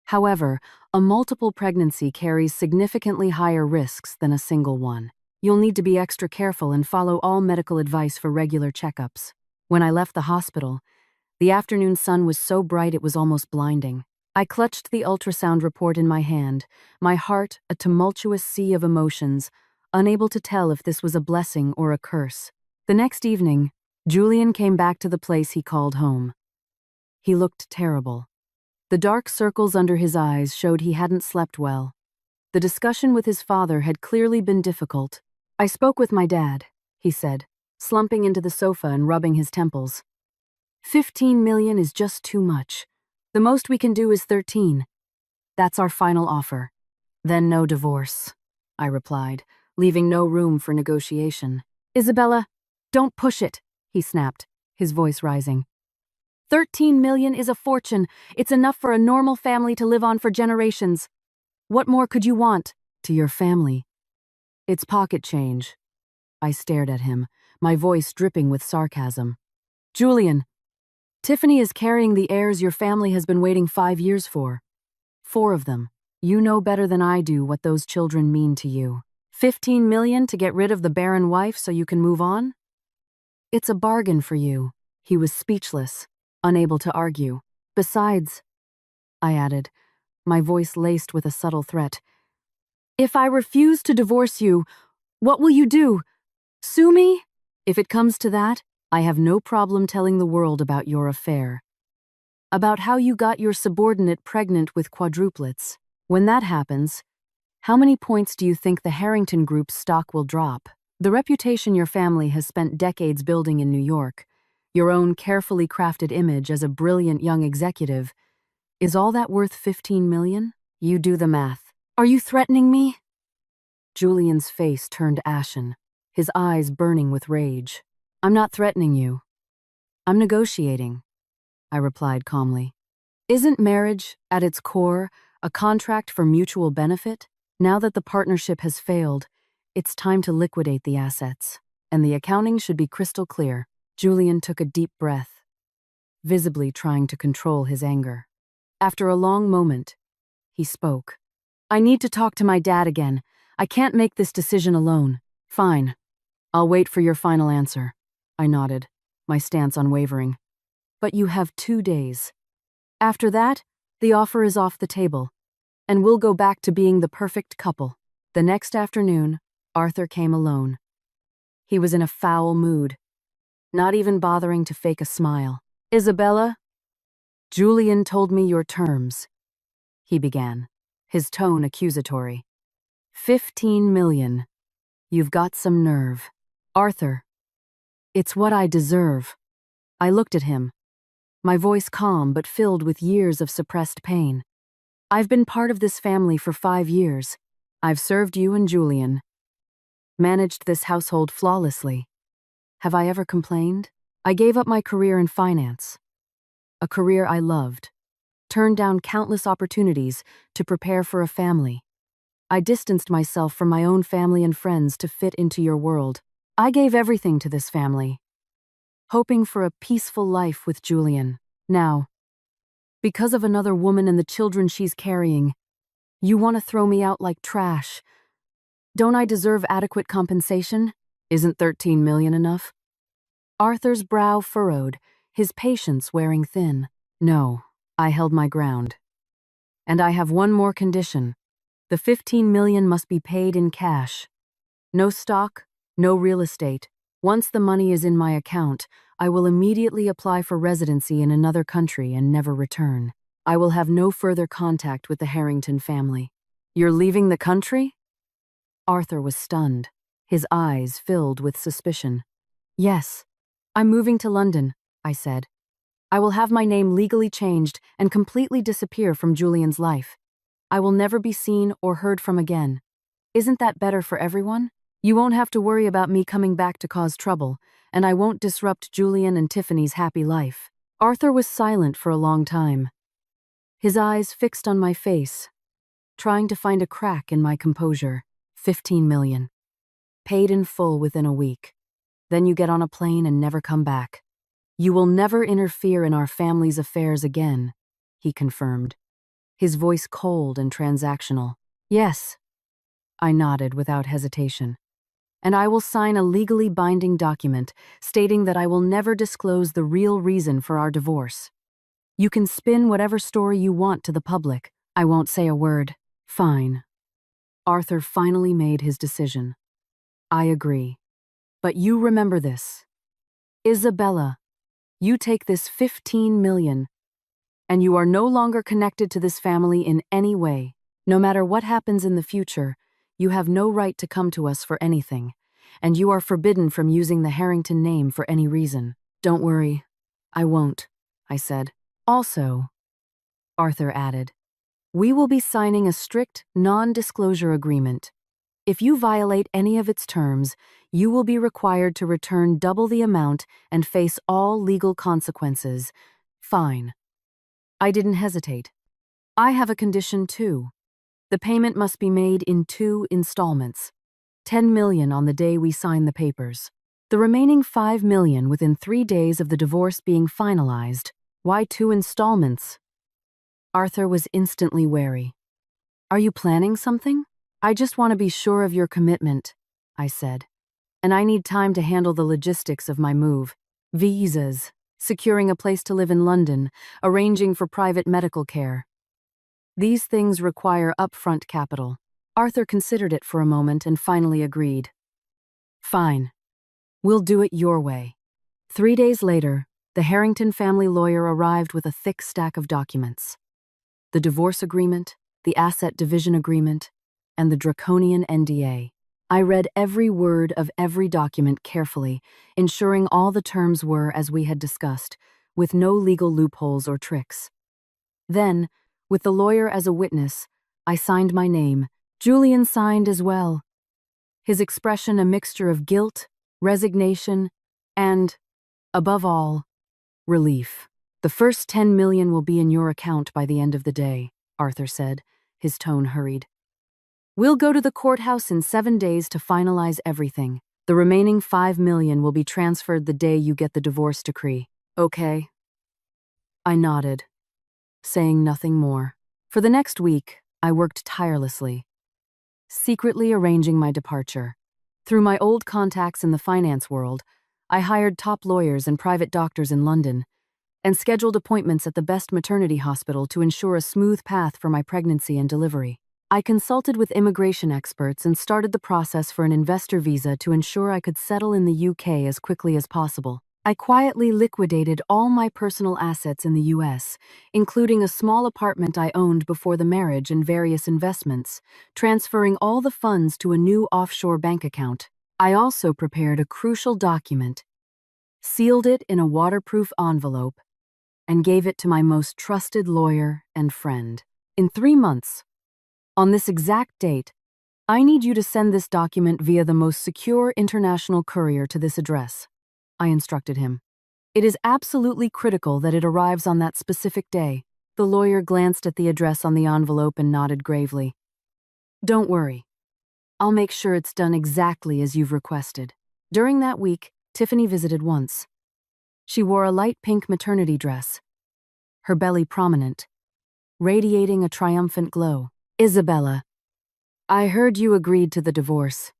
However, a multiple pregnancy carries significantly higher risks than a single one. You'll need to be extra careful and follow all medical advice for regular checkups. When I left the hospital, the afternoon sun was so bright it was almost blinding. I clutched the ultrasound report in my hand, my heart a tumultuous sea of emotions, unable to tell if this was a blessing or a curse. The next evening, Julian came back to the place he called home. He looked terrible. The dark circles under his eyes showed he hadn't slept well. The discussion with his father had clearly been difficult. I spoke with my dad, he said, slumping into the sofa and rubbing his temples. 15 million is just too much. The most we can do is 13. That's our final offer. Then no divorce. I replied, leaving no room for negotiation. Isabella, don't push it, he snapped, his voice rising. 13 million is a fortune. It's enough for a normal family to live on for generations. What more could you want? To your family. It's pocket change. I stared at him, my voice dripping with sarcasm. Julian, Tiffany is carrying the heirs your family has been waiting 5 years for. 4 of them. You know better than I do what those children mean to you. 15 million to get rid of the barren wife so you can move on? It's a bargain for you. He was speechless, unable to argue. Besides, I added, my voice laced with a subtle threat, if I refuse to divorce you, what will you do? Sue me? If it comes to that, I have no problem telling the world about your affair. About how you got your subordinate pregnant with quadruplets. When that happens, how many points do you think the Harrington Group's stock will drop? The reputation your family has spent decades building in New York, your own carefully crafted image as a brilliant young executive, is all that worth 15 million? You do the math. Are you threatening me? Julian's face turned ashen, his eyes burning with rage. I'm not threatening you. I'm negotiating, I replied calmly. Isn't marriage, at its core, a contract for mutual benefit? Now that the partnership has failed, it's time to liquidate the assets, and the accounting should be crystal clear. Julian took a deep breath, visibly trying to control his anger. After a long moment, he spoke. I need to talk to my dad again. I can't make this decision alone. Fine. I'll wait for your final answer. I nodded, my stance unwavering. But you have 2 days. After that, the offer is off the table, and we'll go back to being the perfect couple. The next afternoon, Arthur came alone. He was in a foul mood, not even bothering to fake a smile. Isabella, Julian told me your terms, he began, his tone accusatory. 15 million. You've got some nerve. Arthur, it's what I deserve. I looked at him, my voice calm but filled with years of suppressed pain. I've been part of this family for 5 years. I've served you and Julian. Managed this household flawlessly. Have I ever complained? I gave up my career in finance. A career I loved. Turned down countless opportunities to prepare for a family. I distanced myself from my own family and friends to fit into your world. I gave everything to this family, hoping for a peaceful life with Julian. Now, because of another woman and the children she's carrying, you want to throw me out like trash. Don't I deserve adequate compensation? Isn't 13 million enough? Arthur's brow furrowed, his patience wearing thin. No, I held my ground. And I have one more condition. The 15 million must be paid in cash. No stock, no real estate. Once the money is in my account, I will immediately apply for residency in another country and never return. I will have no further contact with the Harrington family. You're leaving the country? Arthur was stunned, his eyes filled with suspicion. Yes, I'm moving to London, I said. I will have my name legally changed and completely disappear from Julian's life. I will never be seen or heard from again. Isn't that better for everyone? You won't have to worry about me coming back to cause trouble, and I won't disrupt Julian and Tiffany's happy life. Arthur was silent for a long time, his eyes fixed on my face, trying to find a crack in my composure. 15 million. Paid in full within a week. Then you get on a plane and never come back. You will never interfere in our family's affairs again, he confirmed, his voice cold and transactional. Yes, I nodded without hesitation. And I will sign a legally binding document stating that I will never disclose the real reason for our divorce. You can spin whatever story you want to the public. I won't say a word. Fine. Arthur finally made his decision. I agree. But you remember this. Isabella, you take this 15 million, and you are no longer connected to this family in any way. No matter what happens in the future, you have no right to come to us for anything, and you are forbidden from using the Harrington name for any reason. Don't worry, I won't, I said. Also, Arthur added, we will be signing a strict non-disclosure agreement. If you violate any of its terms, you will be required to return double the amount and face all legal consequences. Fine. I didn't hesitate. I have a condition too. The payment must be made in 2 installments. 10 million on the day we sign the papers. The remaining 5 million within 3 days of the divorce being finalized. Why 2 installments? Arthur was instantly wary. Are you planning something? I just want to be sure of your commitment, I said. And I need time to handle the logistics of my move. Visas, securing a place to live in London, arranging for private medical care. These things require upfront capital. Arthur considered it for a moment and finally agreed. Fine. We'll do it your way. 3 days later, the Harrington family lawyer arrived with a thick stack of documents. The divorce agreement, the asset division agreement, and the draconian NDA. I read every word of every document carefully, ensuring all the terms were as we had discussed, with no legal loopholes or tricks. Then, with the lawyer as a witness, I signed my name. Julian signed as well. His expression a mixture of guilt, resignation, and, above all, relief. The first 10 million will be in your account by the end of the day, Arthur said, his tone hurried. We'll go to the courthouse in 7 days to finalize everything. The remaining 5 million will be transferred the day you get the divorce decree. Okay? I nodded, saying nothing more. For the next week, I worked tirelessly, secretly arranging my departure. Through my old contacts in the finance world, I hired top lawyers and private doctors in London, and scheduled appointments at the best maternity hospital to ensure a smooth path for my pregnancy and delivery. I consulted with immigration experts and started the process for an investor visa to ensure I could settle in the UK as quickly as possible. I quietly liquidated all my personal assets in the US, including a small apartment I owned before the marriage and various investments, transferring all the funds to a new offshore bank account. I also prepared a crucial document, sealed it in a waterproof envelope, and gave it to my most trusted lawyer and friend. In 3 months, on this exact date, I need you to send this document via the most secure international courier to this address, I instructed him. It is absolutely critical that it arrives on that specific day. The lawyer glanced at the address on the envelope and nodded gravely. Don't worry. I'll make sure it's done exactly as you've requested. During that week, Tiffany visited once. She wore a light pink maternity dress, her belly prominent, radiating a triumphant glow. Isabella, I heard you agreed to the divorce,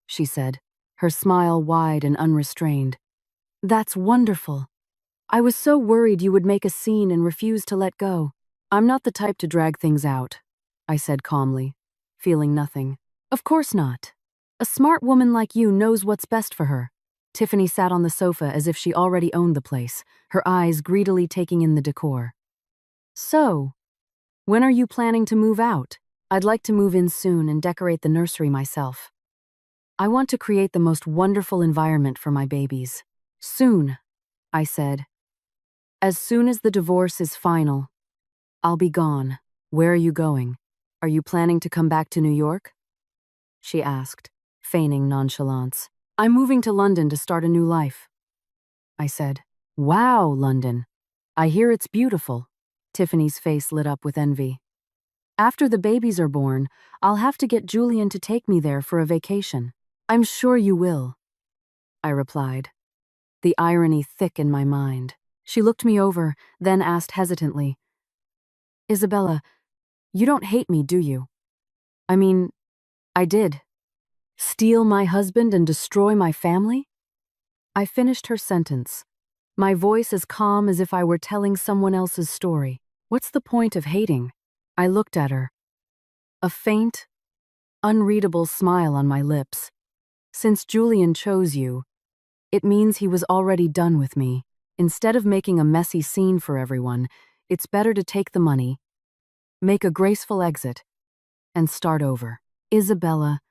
she said, her smile wide and unrestrained. That's wonderful. I was so worried you would make a scene and refuse to let go. I'm not the type to drag things out, I said calmly, feeling nothing. Of course not. A smart woman like you knows what's best for her. Tiffany sat on the sofa as if she already owned the place, her eyes greedily taking in the decor. So, when are you planning to move out? I'd like to move in soon and decorate the nursery myself. I want to create the most wonderful environment for my babies. Soon, I said. As soon as the divorce is final, I'll be gone. Where are you going? Are you planning to come back to New York? She asked, feigning nonchalance. I'm moving to London to start a new life, I said. Wow, London. I hear it's beautiful. Tiffany's face lit up with envy. After the babies are born, I'll have to get Julian to take me there for a vacation. I'm sure you will, I replied, the irony thick in my mind. She looked me over, then asked hesitantly, Isabella, you don't hate me, do you? I mean, I did. Steal my husband and destroy my family? I finished her sentence, my voice as calm as if I were telling someone else's story. What's the point of hating? I looked at her, a faint, unreadable smile on my lips. Since Julian chose you, it means he was already done with me. Instead of making a messy scene for everyone, it's better to take the money, make a graceful exit, and start over. Isabella,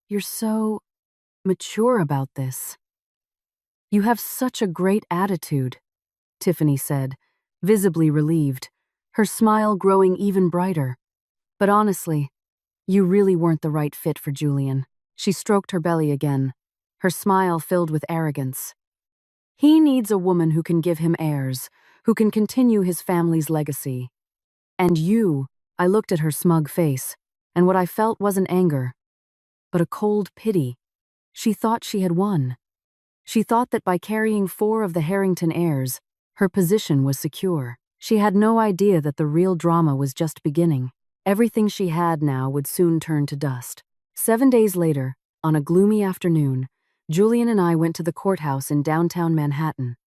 you're so mature about this. You have such a great attitude, Tiffany said, visibly relieved, her smile growing even brighter. But honestly, You really weren't the right fit for Julian. She stroked her belly again, her smile filled with arrogance. He needs a woman who can give him heirs, who can continue his family's legacy. And you, I looked at her smug face, and what I felt wasn't anger, but a cold pity. She thought she had won. She thought that by carrying 4 of the Harrington heirs, her position was secure. She had no idea that the real drama was just beginning. Everything she had now would soon turn to dust. 7 days later, on a gloomy afternoon, Julian and I went to the courthouse in downtown Manhattan.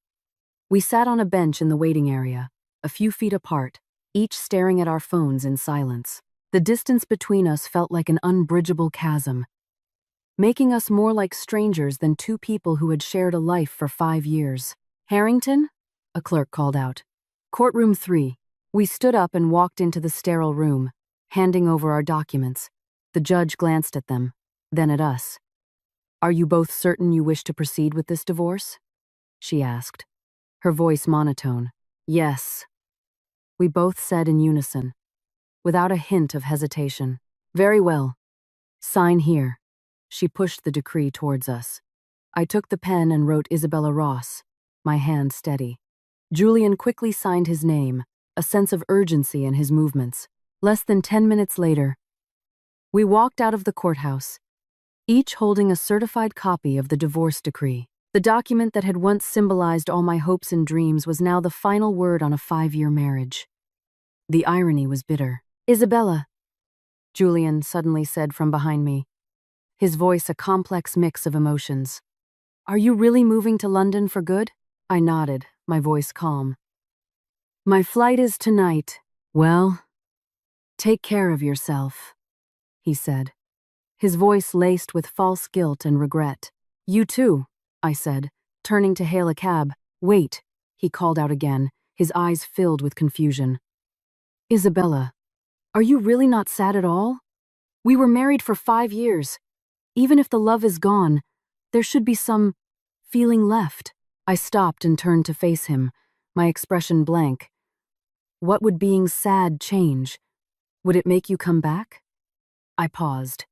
We sat on a bench in the waiting area, a few feet apart, each staring at our phones in silence. The distance between us felt like an unbridgeable chasm, making us more like strangers than 2 people who had shared a life for 5 years. "Harrington?" a clerk called out. "Courtroom 3. We stood up and walked into the sterile room, handing over our documents. The judge glanced at them, then at us. "Are you both certain you wish to proceed with this divorce?" she asked, her voice monotone. "Yes," we both said in unison, without a hint of hesitation. "Very well. Sign here." She pushed the decree towards us. I took the pen and wrote Isabella Ross, my hand steady. Julian quickly signed his name, a sense of urgency in his movements. Less than 10 minutes later, we walked out of the courthouse, each holding a certified copy of the divorce decree. The document that had once symbolized all my hopes and dreams was now the final word on a 5-year marriage. The irony was bitter. "Isabella," Julian suddenly said from behind me, his voice a complex mix of emotions. "Are you really moving to London for good?" I nodded, my voice calm. "My flight is tonight." "Well, take care of yourself," he said, his voice laced with false guilt and regret. "You too," I said, turning to hail a cab. "Wait," he called out again, his eyes filled with confusion. "Isabella, are you really not sad at all? We were married for 5 years. Even if the love is gone, there should be some feeling left." I stopped and turned to face him, my expression blank. What would being sad change? Would it make you come back? I paused.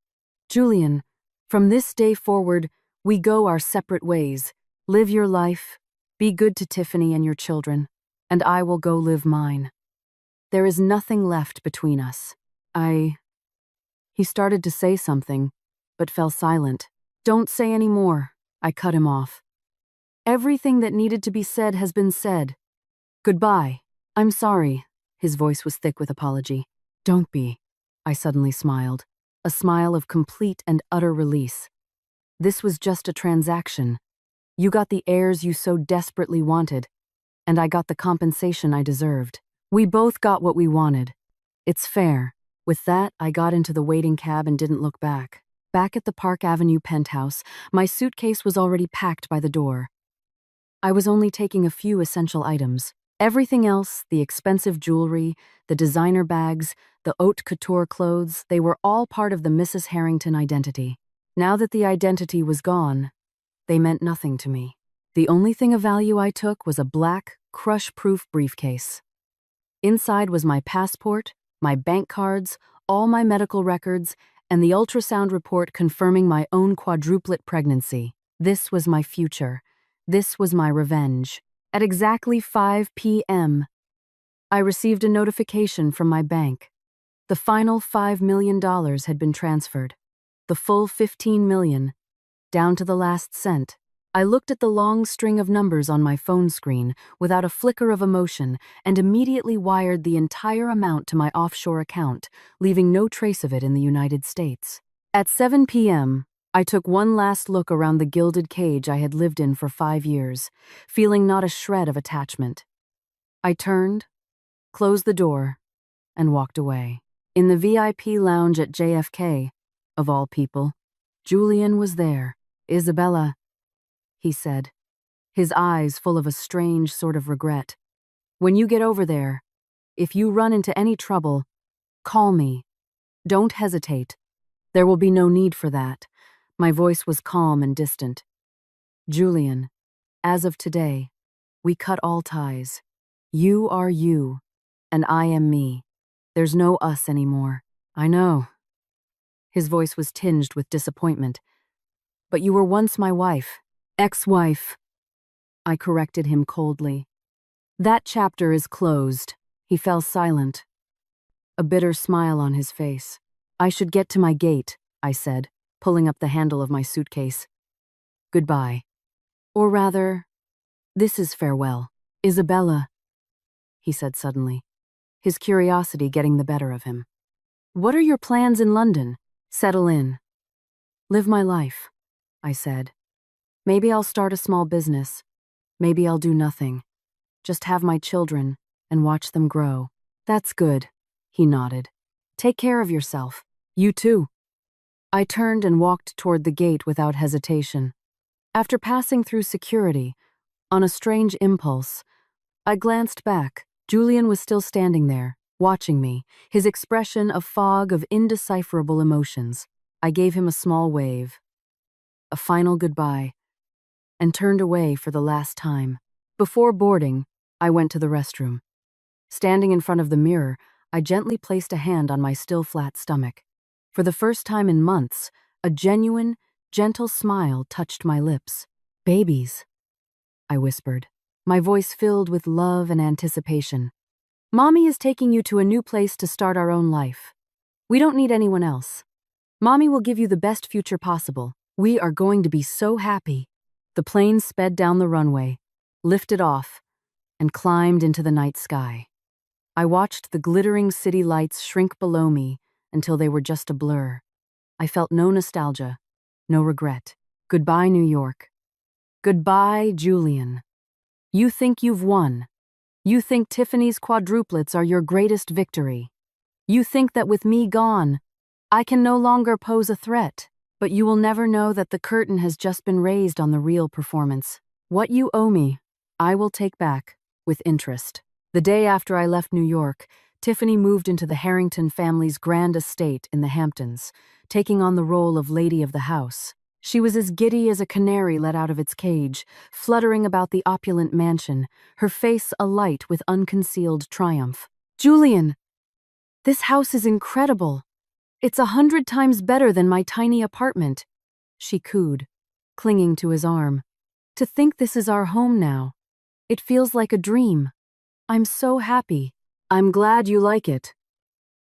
"Julian, from this day forward, we go our separate ways. Live your life, be good to Tiffany and your children, and I will go live mine. There is nothing left between us." He started to say something, but fell silent. "Don't say any more," I cut him off. "Everything that needed to be said has been said. Goodbye." "I'm sorry." His voice was thick with apology. "Don't be." I suddenly smiled, a smile of complete and utter release. This was just a transaction. You got the heirs you so desperately wanted, and I got the compensation I deserved. We both got what we wanted. It's fair. With that, I got into the waiting cab and didn't look back. Back at the Park Avenue penthouse, my suitcase was already packed by the door. I was only taking a few essential items. Everything else, the expensive jewelry, the designer bags, the haute couture clothes, they were all part of the Mrs. Harrington identity. Now that the identity was gone, they meant nothing to me. The only thing of value I took was a black, crush-proof briefcase. Inside was my passport, my bank cards, all my medical records, and the ultrasound report confirming my own quadruplet pregnancy. This was my future. This was my revenge. At exactly 5 p.m., I received a notification from my bank. The final $5 million had been transferred. The full $15 million, down to the last cent. I looked at the long string of numbers on my phone screen without a flicker of emotion and immediately wired the entire amount to my offshore account, leaving no trace of it in the United States. At 7 p.m., I took one last look around the gilded cage I had lived in for 5 years, feeling not a shred of attachment. I turned, closed the door, and walked away. In the VIP lounge at JFK, of all people, Julian was there. "Isabella," he said, his eyes full of a strange sort of regret. "When you get over there, if you run into any trouble, call me. Don't hesitate. There will be no need for that." My voice was calm and distant. "Julian, as of today, we cut all ties. You are you, and I am me. There's no us anymore." "I know," His voice was tinged with disappointment. But you were once my wife. Ex-wife. I corrected him coldly. That chapter is closed. He fell silent, a bitter smile on his face. I should get to my gate, I said, pulling up the handle of my suitcase. Goodbye. Or rather, this is farewell. Isabella, he said suddenly, his curiosity getting the better of him. What are your plans in London? Settle in. Live my life, I said. Maybe I'll start a small business. Maybe I'll do nothing. Just have my children and watch them grow. That's good, he nodded. Take care of yourself. You too. I turned and walked toward the gate without hesitation. After passing through security, on a strange impulse, I glanced back. Julian was still standing there, watching me, his expression a fog of indecipherable emotions. I gave him a small wave, a final goodbye, and turned away for the last time. Before boarding, I went to the restroom. Standing in front of the mirror, I gently placed a hand on my still flat stomach. For the first time in months, a genuine, gentle smile touched my lips. Babies, I whispered, my voice filled with love and anticipation. Mommy is taking you to a new place to start our own life. We don't need anyone else. Mommy will give you the best future possible. We are going to be so happy. The plane sped down the runway, lifted off, and climbed into the night sky. I watched the glittering city lights shrink below me until they were just a blur. I felt no nostalgia, no regret. Goodbye, New York. Goodbye, Julian. You think you've won. You think Tiffany's quadruplets are your greatest victory. You think that with me gone, I can no longer pose a threat. But you will never know that the curtain has just been raised on the real performance. What you owe me, I will take back, with interest. The day after I left New York, Tiffany moved into the Harrington family's grand estate in the Hamptons, taking on the role of lady of the house. She was as giddy as a canary let out of its cage, fluttering about the opulent mansion, her face alight with unconcealed triumph. Julian, this house is incredible. It's 100 times better than my tiny apartment, she cooed, clinging to his arm. To think this is our home now. It feels like a dream. I'm so happy. I'm glad you like it,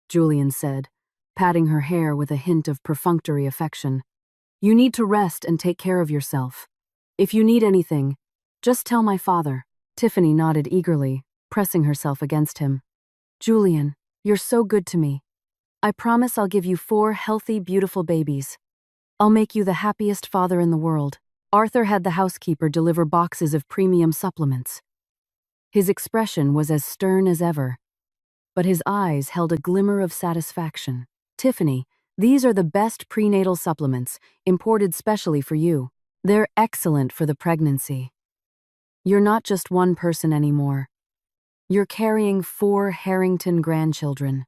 Julian said, patting her hair with a hint of perfunctory affection. You need to rest and take care of yourself. If you need anything, just tell my father. Tiffany nodded eagerly, pressing herself against him. Julian, you're so good to me. I promise I'll give you 4 healthy, beautiful babies. I'll make you the happiest father in the world. Arthur had the housekeeper deliver boxes of premium supplements. His expression was as stern as ever, but his eyes held a glimmer of satisfaction. Tiffany, these are the best prenatal supplements, imported specially for you. They're excellent for the pregnancy. You're not just one person anymore. You're carrying 4 Harrington grandchildren.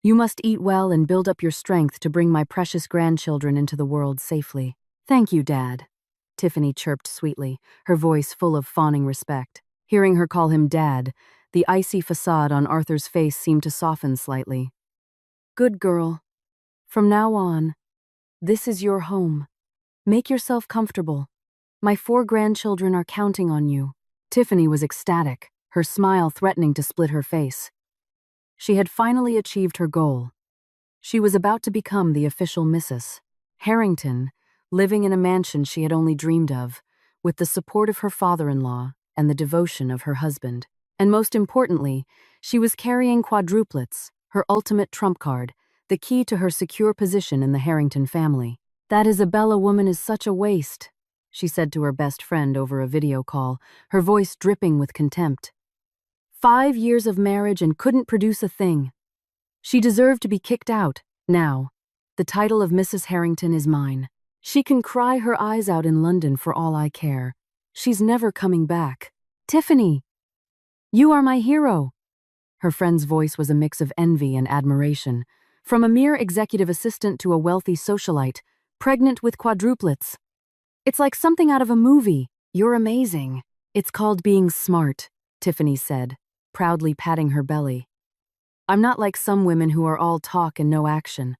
You must eat well and build up your strength to bring my precious grandchildren into the world safely. Thank you, Dad, Tiffany chirped sweetly, her voice full of fawning respect. Hearing her call him Dad, the icy facade on Arthur's face seemed to soften slightly. Good girl. From now on, this is your home. Make yourself comfortable. My 4 grandchildren are counting on you. Tiffany was ecstatic, her smile threatening to split her face. She had finally achieved her goal. She was about to become the official Mrs. Harrington, living in a mansion she had only dreamed of, with the support of her father-in-law and the devotion of her husband. And most importantly, she was carrying quadruplets, her ultimate trump card, the key to her secure position in the Harrington family. That Isabella woman is such a waste, she said to her best friend over a video call, her voice dripping with contempt. 5 years of marriage and couldn't produce a thing. She deserved to be kicked out. Now, the title of Mrs. Harrington is mine. She can cry her eyes out in London for all I care. She's never coming back. Tiffany, you are my hero. Her friend's voice was a mix of envy and admiration. From a mere executive assistant to a wealthy socialite, pregnant with quadruplets. It's like something out of a movie. You're amazing. It's called being smart, Tiffany said, proudly patting her belly. I'm not like some women who are all talk and no action.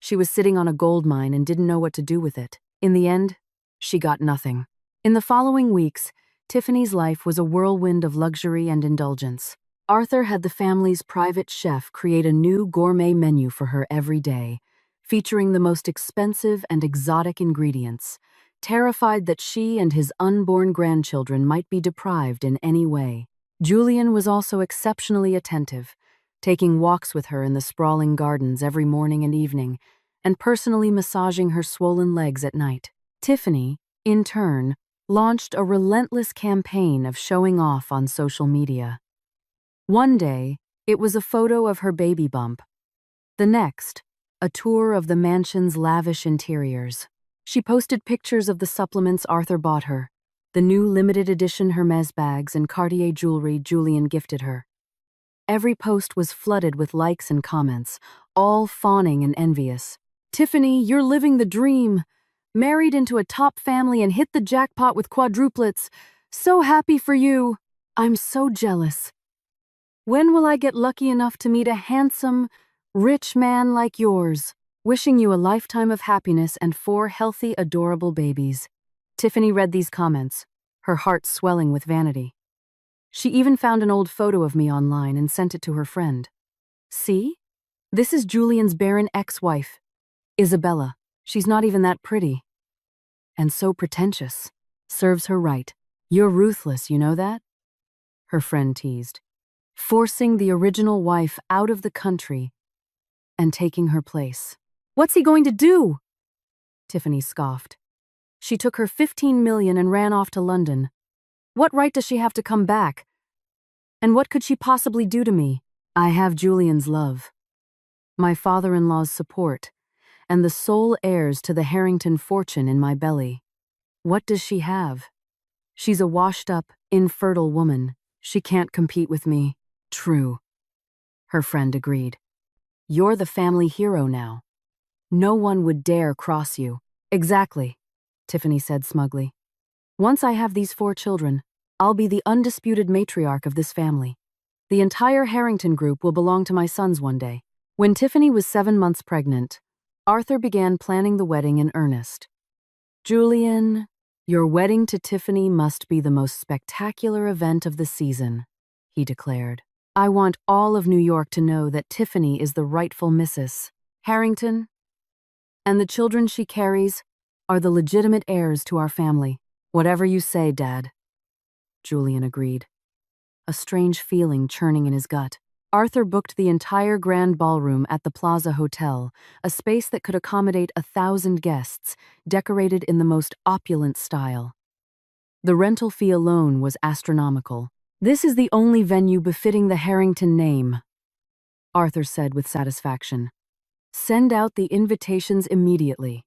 She was sitting on a gold mine and didn't know what to do with it. In the end, she got nothing. In the following weeks, Tiffany's life was a whirlwind of luxury and indulgence. Arthur had the family's private chef create a new gourmet menu for her every day, featuring the most expensive and exotic ingredients, terrified that she and his unborn grandchildren might be deprived in any way. Julian was also exceptionally attentive, taking walks with her in the sprawling gardens every morning and evening, and personally massaging her swollen legs at night. Tiffany, in turn, launched a relentless campaign of showing off on social media. One day, it was a photo of her baby bump. The next, a tour of the mansion's lavish interiors. She posted pictures of the supplements Arthur bought her, the new limited edition Hermes bags and Cartier jewelry Julian gifted her. Every post was flooded with likes and comments, all fawning and envious. "Tiffany, you're living the dream. Married into a top family and hit the jackpot with quadruplets. So happy for you. I'm so jealous. When will I get lucky enough to meet a handsome, rich man like yours? Wishing you a lifetime of happiness and 4 healthy, adorable babies." Tiffany read these comments, her heart swelling with vanity. She even found an old photo of me online and sent it to her friend. "See? This is Julian's barren ex-wife, Isabella. She's not even that pretty. And so pretentious. Serves her right. You're ruthless, you know that?" Her friend teased. "Forcing the original wife out of the country and taking her place. What's he going to do?" Tiffany scoffed. "She took her 15 million and ran off to London. What right does she have to come back? And what could she possibly do to me? I have Julian's love, my father-in-law's support, and the sole heirs to the Harrington fortune in my belly. What does she have? She's a washed-up, infertile woman. She can't compete with me." "True," her friend agreed. "You're the family hero now. No one would dare cross you." "Exactly," Tiffany said smugly. "Once I have these 4 children, I'll be the undisputed matriarch of this family. The entire Harrington group will belong to my sons one day." When Tiffany was 7 months pregnant, Arthur began planning the wedding in earnest. "Julian, your wedding to Tiffany must be the most spectacular event of the season," he declared. "I want all of New York to know that Tiffany is the rightful Mrs. Harrington, and the children she carries are the legitimate heirs to our family." "Whatever you say, Dad," Julian agreed, a strange feeling churning in his gut. Arthur booked the entire grand ballroom at the Plaza Hotel, a space that could accommodate 1,000 guests, decorated in the most opulent style. The rental fee alone was astronomical. "This is the only venue befitting the Harrington name," Arthur said with satisfaction. "Send out the invitations immediately.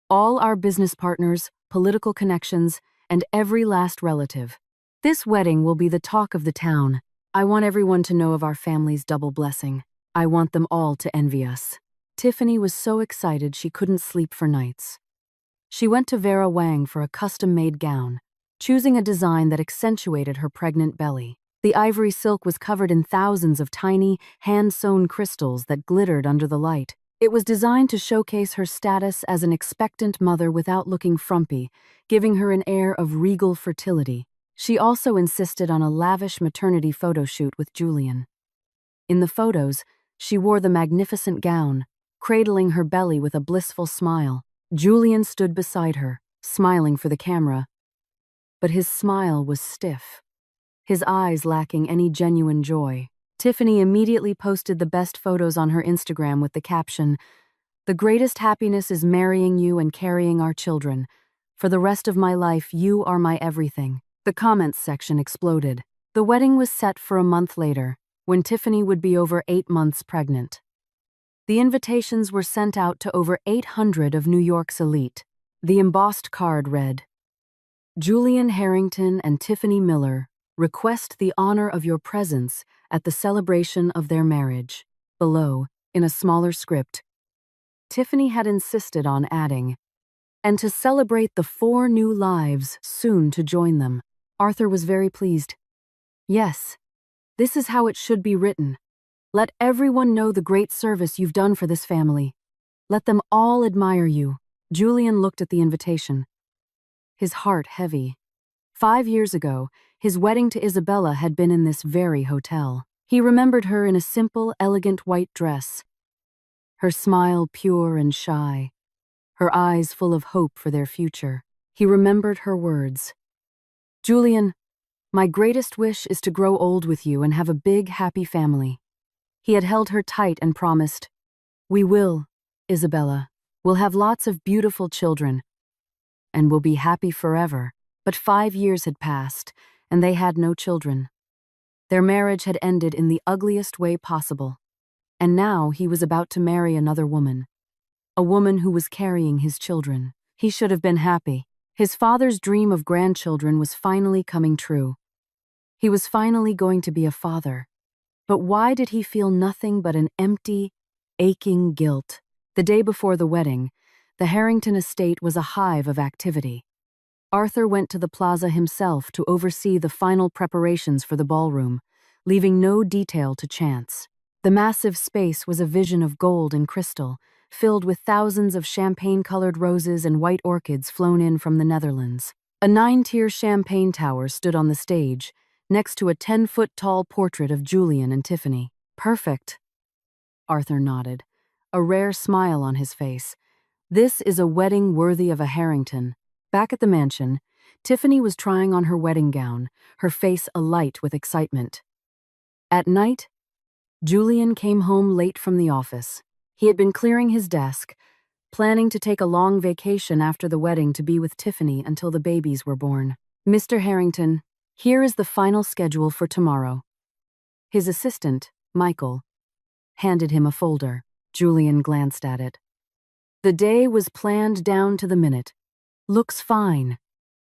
All our business partners, political connections, and every last relative. This wedding will be the talk of the town. I want everyone to know of our family's double blessing. I want them all to envy us." Tiffany was so excited she couldn't sleep for nights. She went to Vera Wang for a custom-made gown, choosing a design that accentuated her pregnant belly. The ivory silk was covered in thousands of tiny, hand-sewn crystals that glittered under the light. It was designed to showcase her status as an expectant mother without looking frumpy, giving her an air of regal fertility. She also insisted on a lavish maternity photo shoot with Julian. In the photos, she wore the magnificent gown, cradling her belly with a blissful smile. Julian stood beside her, smiling for the camera, but his smile was stiff, his eyes lacking any genuine joy. Tiffany immediately posted the best photos on her Instagram with the caption, "The greatest happiness is marrying you and carrying our children. For the rest of my life, you are my everything." The comments section exploded. The wedding was set for a month later, when Tiffany would be over 8 months pregnant. The invitations were sent out to over 800 of New York's elite. The embossed card read, "Julian Harrington and Tiffany Miller request the honor of your presence at the celebration of their marriage." Below, in a smaller script, Tiffany had insisted on adding, "and to celebrate the 4 new lives soon to join them." Arthur was very pleased. "Yes, this is how it should be written. Let everyone know the great service you've done for this family. Let them all admire you. Julian looked at the invitation, his heart heavy. 5 years ago, his wedding to Isabella had been in this very hotel. He remembered her in a simple, elegant white dress, her smile pure and shy, her eyes full of hope for their future. He remembered her words. Julian, my greatest wish is to grow old with you and have a big, happy family. He had held her tight and promised, we will, Isabella. We'll have lots of beautiful children, and we'll be happy forever. But 5 years had passed, and they had no children. Their marriage had ended in the ugliest way possible, and now he was about to marry another woman, a woman who was carrying his children. He should have been happy. His father's dream of grandchildren was finally coming true. He was finally going to be a father. But why did he feel nothing but an empty, aching guilt? The day before the wedding, the Harrington estate was a hive of activity. Arthur went to the plaza himself to oversee the final preparations for the ballroom, leaving no detail to chance. The massive space was a vision of gold and crystal, filled with thousands of champagne-colored roses and white orchids flown in from the Netherlands. A 9-tier champagne tower stood on the stage, next to a 10-foot-tall portrait of Julian and Tiffany. Perfect. Arthur nodded, a rare smile on his face. This is a wedding worthy of a Harrington. Back at the mansion, Tiffany was trying on her wedding gown, her face alight with excitement. At night, Julian came home late from the office. He had been clearing his desk, planning to take a long vacation after the wedding to be with Tiffany until the babies were born. Mr. Harrington, here is the final schedule for tomorrow. His assistant, Michael, handed him a folder. Julian glanced at it. The day was planned down to the minute. Looks fine,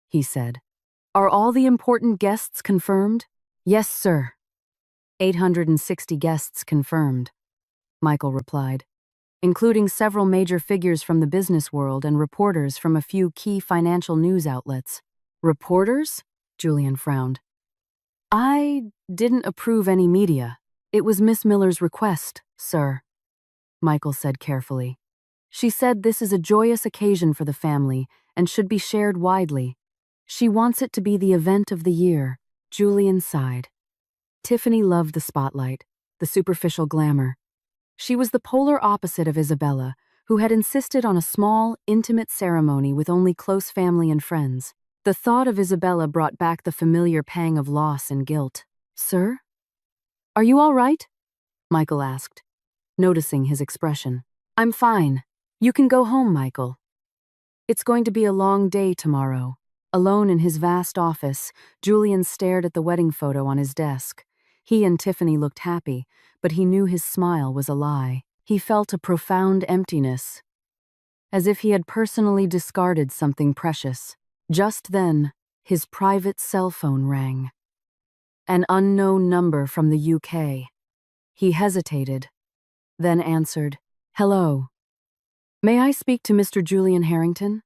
he said. Are all the important guests confirmed? Yes, sir. 860 guests confirmed, Michael replied, including several major figures from the business world and reporters from a few key financial news outlets. Reporters? Julian frowned. I didn't approve any media. It was Miss Miller's request, sir, Michael said carefully. She said this is a joyous occasion for the family and should be shared widely. She wants it to be the event of the year. Julian sighed. Tiffany loved the spotlight, the superficial glamour. She was the polar opposite of Isabella, who had insisted on a small, intimate ceremony with only close family and friends. The thought of Isabella brought back the familiar pang of loss and guilt. Sir? Are you all right? Michael asked, noticing his expression. I'm fine. You can go home, Michael. It's going to be a long day tomorrow. Alone in his vast office, Julian stared at the wedding photo on his desk. He and Tiffany looked happy, but he knew his smile was a lie. He felt a profound emptiness, as if he had personally discarded something precious. Just then, his private cell phone rang. An unknown number from the UK. He hesitated, then answered, Hello. May I speak to Mr. Julian Harrington?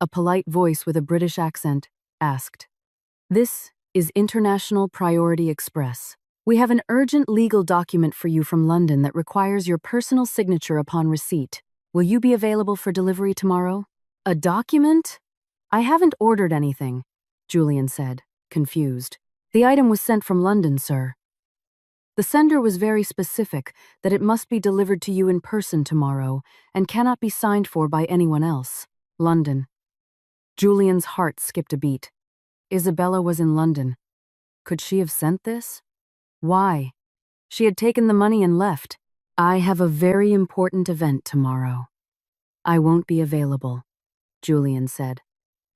A polite voice with a British accent asked. This is International Priority Express. We have an urgent legal document for you from London that requires your personal signature upon receipt. Will you be available for delivery tomorrow? A document? I haven't ordered anything, Julian said, confused. The item was sent from London, sir. The sender was very specific that it must be delivered to you in person tomorrow and cannot be signed for by anyone else. London. Julian's heart skipped a beat. Isabella was in London. Could she have sent this? Why? She had taken the money and left. I have a very important event tomorrow. I won't be available, Julian said,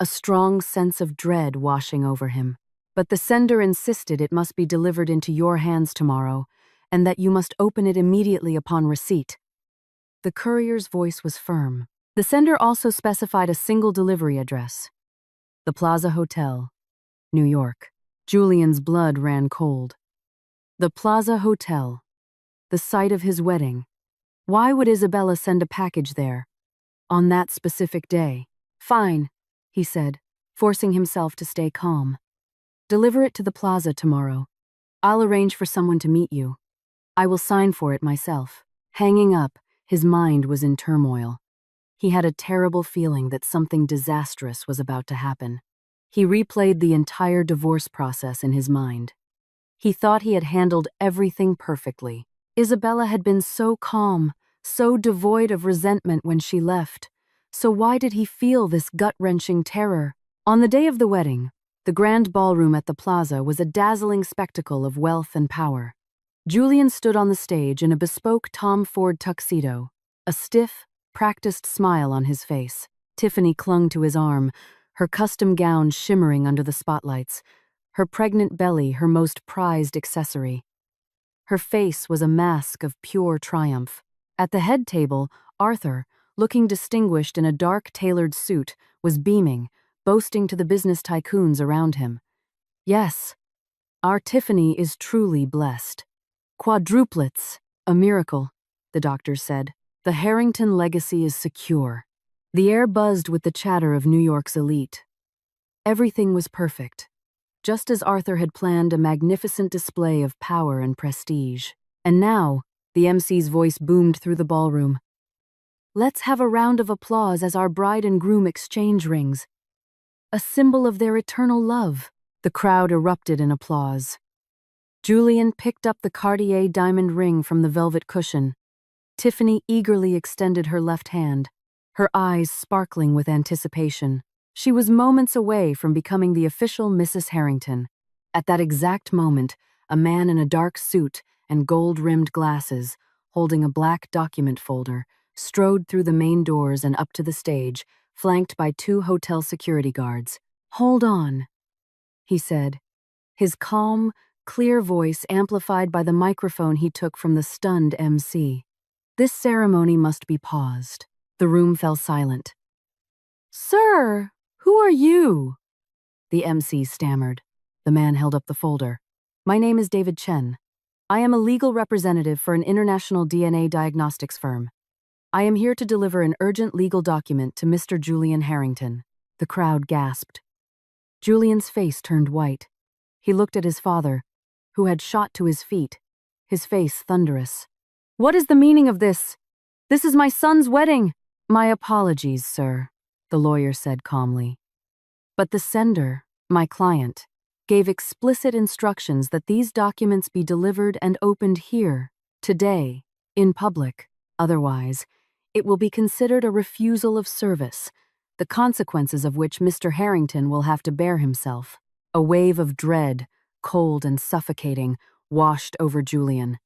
a strong sense of dread washing over him. But the sender insisted it must be delivered into your hands tomorrow, and that you must open it immediately upon receipt. The courier's voice was firm. The sender also specified a single delivery address. The Plaza Hotel, New York. Julian's blood ran cold. The Plaza Hotel, the site of his wedding. Why would Isabella send a package there, on that specific day? Fine, he said, forcing himself to stay calm. Deliver it to the plaza tomorrow. I'll arrange for someone to meet you. I will sign for it myself. Hanging up, His mind was in turmoil. He had a terrible feeling that something disastrous was about to happen. He replayed the entire divorce process in his mind. He thought he had handled everything perfectly. Isabella had been so calm, so devoid of resentment when she left. So why did he feel this gut-wrenching terror? On the day of the wedding, the grand ballroom at the plaza was a dazzling spectacle of wealth and power. Julian stood on the stage in a bespoke Tom Ford tuxedo, a stiff, practiced smile on his face. Tiffany clung to his arm, her custom gown shimmering under the spotlights, her pregnant belly her most prized accessory. Her face was a mask of pure triumph. At the head table, Arthur, looking distinguished in a dark tailored suit, was beaming, boasting to the business tycoons around him. Yes, our Tiffany is truly blessed. Quadruplets, a miracle, the doctors said. The Harrington legacy is secure. The air buzzed with the chatter of New York's elite. Everything was perfect, just as Arthur had planned a magnificent display of power and prestige. And now, the MC's voice boomed through the ballroom. Let's have a round of applause as our bride and groom exchange rings. A symbol of their eternal love. The crowd erupted in applause. Julian picked up the Cartier diamond ring from the velvet cushion. Tiffany eagerly extended her left hand, her eyes sparkling with anticipation. She was moments away from becoming the official Mrs. Harrington. At that exact moment, a man in a dark suit and gold-rimmed glasses, holding a black document folder, strode through the main doors and up to the stage, flanked by 2 hotel security guards. "Hold on," he said, his calm, clear voice amplified by the microphone he took from the stunned MC. "This ceremony must be paused." The room fell silent. "Sir, who are you?" the MC stammered. The man held up the folder. "My name is David Chen. I am a legal representative for an international DNA diagnostics firm. I am here to deliver an urgent legal document to Mr. Julian Harrington." The crowd gasped. Julian's face turned white. He looked at his father, who had shot to his feet, his face thunderous. "What is the meaning of this? This is my son's wedding." "My apologies, sir," the lawyer said calmly. "But the sender, my client, gave explicit instructions that these documents be delivered and opened here, today, in public. Otherwise, it will be considered a refusal of service, the consequences of which Mr. Harrington will have to bear himself." A wave of dread, cold and suffocating, washed over Julian.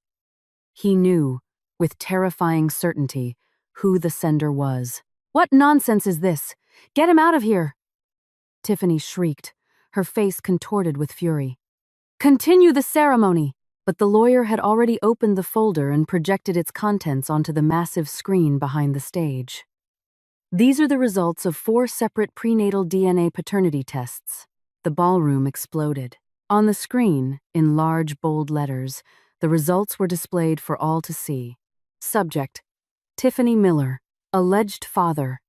He knew, with terrifying certainty, who the sender was. "What nonsense is this? Get him out of here!" Tiffany shrieked, her face contorted with fury. "Continue the ceremony!" But the lawyer had already opened the folder and projected its contents onto the massive screen behind the stage. These are the results of 4 separate prenatal DNA paternity tests. The ballroom exploded. On the screen, in large, bold letters, the results were displayed for all to see. Subject: Tiffany Miller. Alleged father: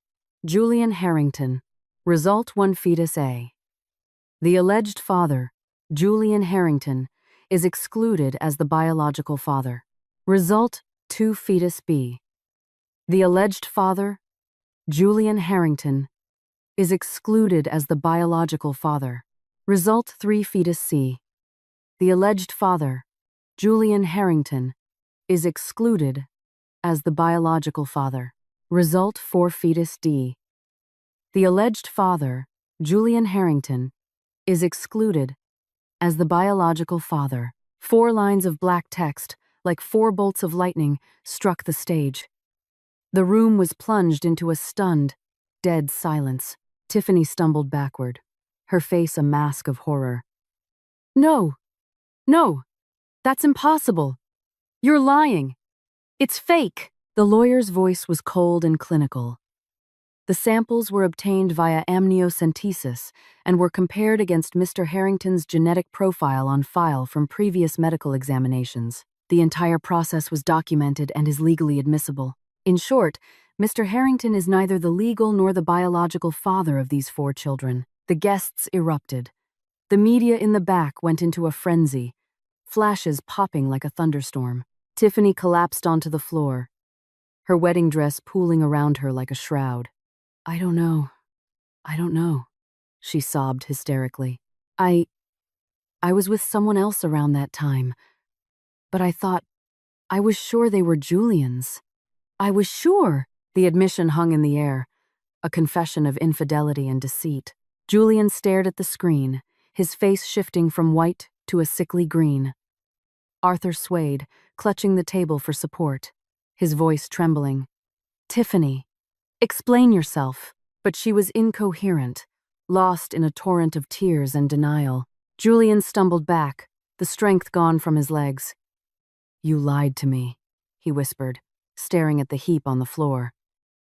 Julian Harrington. Result: 1 fetus A. The alleged father, Julian Harrington, is excluded as the biological father. Result: 2 fetus B. The alleged father, Julian Harrington, is excluded as the biological father. Result: 3 fetus C. The alleged father, Julian Harrington, is excluded as the biological father. Result: 4 fetus D. The alleged father, Julian Harrington, is excluded as the biological father. 4 lines of black text, like 4 bolts of lightning, struck the stage. The room was plunged into a stunned, dead silence. Tiffany stumbled backward, her face a mask of horror. "No, no, that's impossible. You're lying. It's fake." The lawyer's voice was cold and clinical. The samples were obtained via amniocentesis and were compared against Mr. Harrington's genetic profile on file from previous medical examinations. The entire process was documented and is legally admissible. In short, Mr. Harrington is neither the legal nor the biological father of these 4 children. The guests erupted. The media in the back went into a frenzy, flashes popping like a thunderstorm. Tiffany collapsed onto the floor, her wedding dress pooling around her like a shroud. I don't know. I don't know, she sobbed hysterically. I was with someone else around that time, but I was sure they were Julian's. I was sure. The admission hung in the air, a confession of infidelity and deceit. Julian stared at the screen, his face shifting from white to a sickly green. Arthur swayed, clutching the table for support, his voice trembling. Tiffany, explain yourself. But she was incoherent, lost in a torrent of tears and denial. Julian stumbled back, the strength gone from his legs. You lied to me, he whispered, staring at the heap on the floor.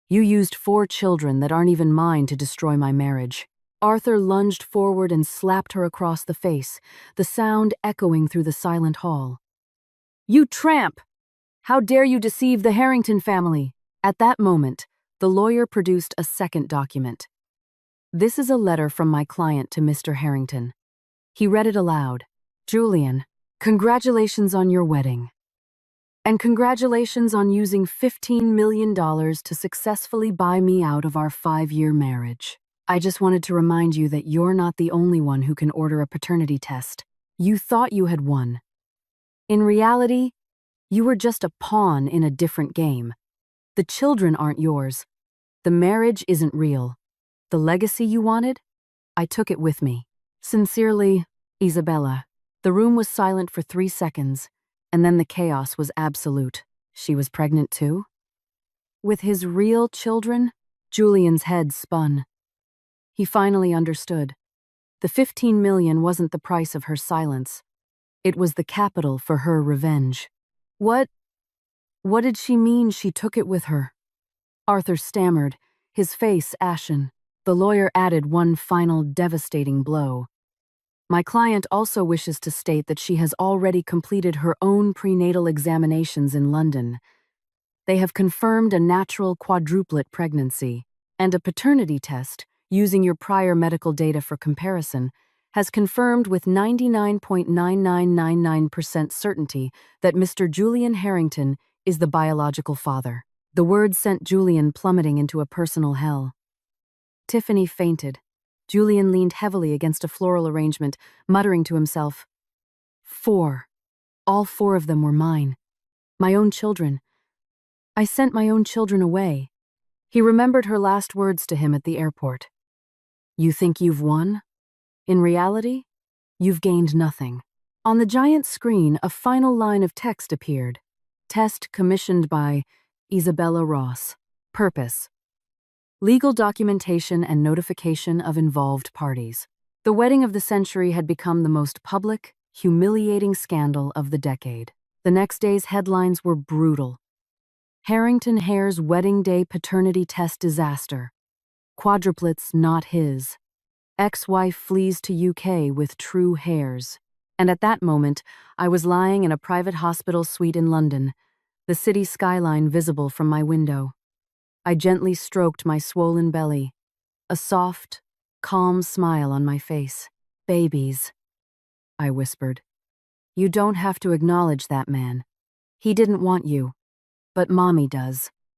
You used 4 children that aren't even mine to destroy my marriage. Arthur lunged forward and slapped her across the face, the sound echoing through the silent hall. You tramp! How dare you deceive the Harrington family? At that moment, the lawyer produced a second document. This is a letter from my client to Mr. Harrington. He read it aloud. Julian, congratulations on your wedding. And congratulations on using $15 million to successfully buy me out of our 5-year marriage. I just wanted to remind you that you're not the only one who can order a paternity test. You thought you had won. In reality, you were just a pawn in a different game. The children aren't yours. The marriage isn't real. The legacy you wanted? I took it with me. Sincerely, Isabella. The room was silent for 3 seconds. And then the chaos was absolute. She was pregnant too? With his real children? Julian's head spun. He finally understood. The $15 million wasn't the price of her silence. It was the capital for her revenge. What did she mean she took it with her? Arthur stammered, his face ashen. The lawyer added one final devastating blow. My client also wishes to state that she has already completed her own prenatal examinations in London. They have confirmed a natural quadruplet pregnancy, and a paternity test, using your prior medical data for comparison, has confirmed with 99.9999% certainty that Mr. Julian Harrington is the biological father. The words sent Julian plummeting into a personal hell. Tiffany fainted. Julian leaned heavily against a floral arrangement, muttering to himself, 4. All 4 of them were mine. My own children. I sent my own children away. He remembered her last words to him at the airport. You think you've won? In reality, you've gained nothing. On the giant screen, a final line of text appeared. Test commissioned by Isabella Ross. Purpose: legal documentation and notification of involved parties. The wedding of the century had become the most public, humiliating scandal of the decade. The next day's headlines were brutal. Harrington Hare's wedding day paternity test disaster. Quadruplets not his. Ex-wife flees to UK with true hairs. And at that moment, I was lying in a private hospital suite in London, the city skyline visible from my window. I gently stroked my swollen belly, a soft, calm smile on my face. Babies, I whispered. You don't have to acknowledge that man. He didn't want you, but Mommy does.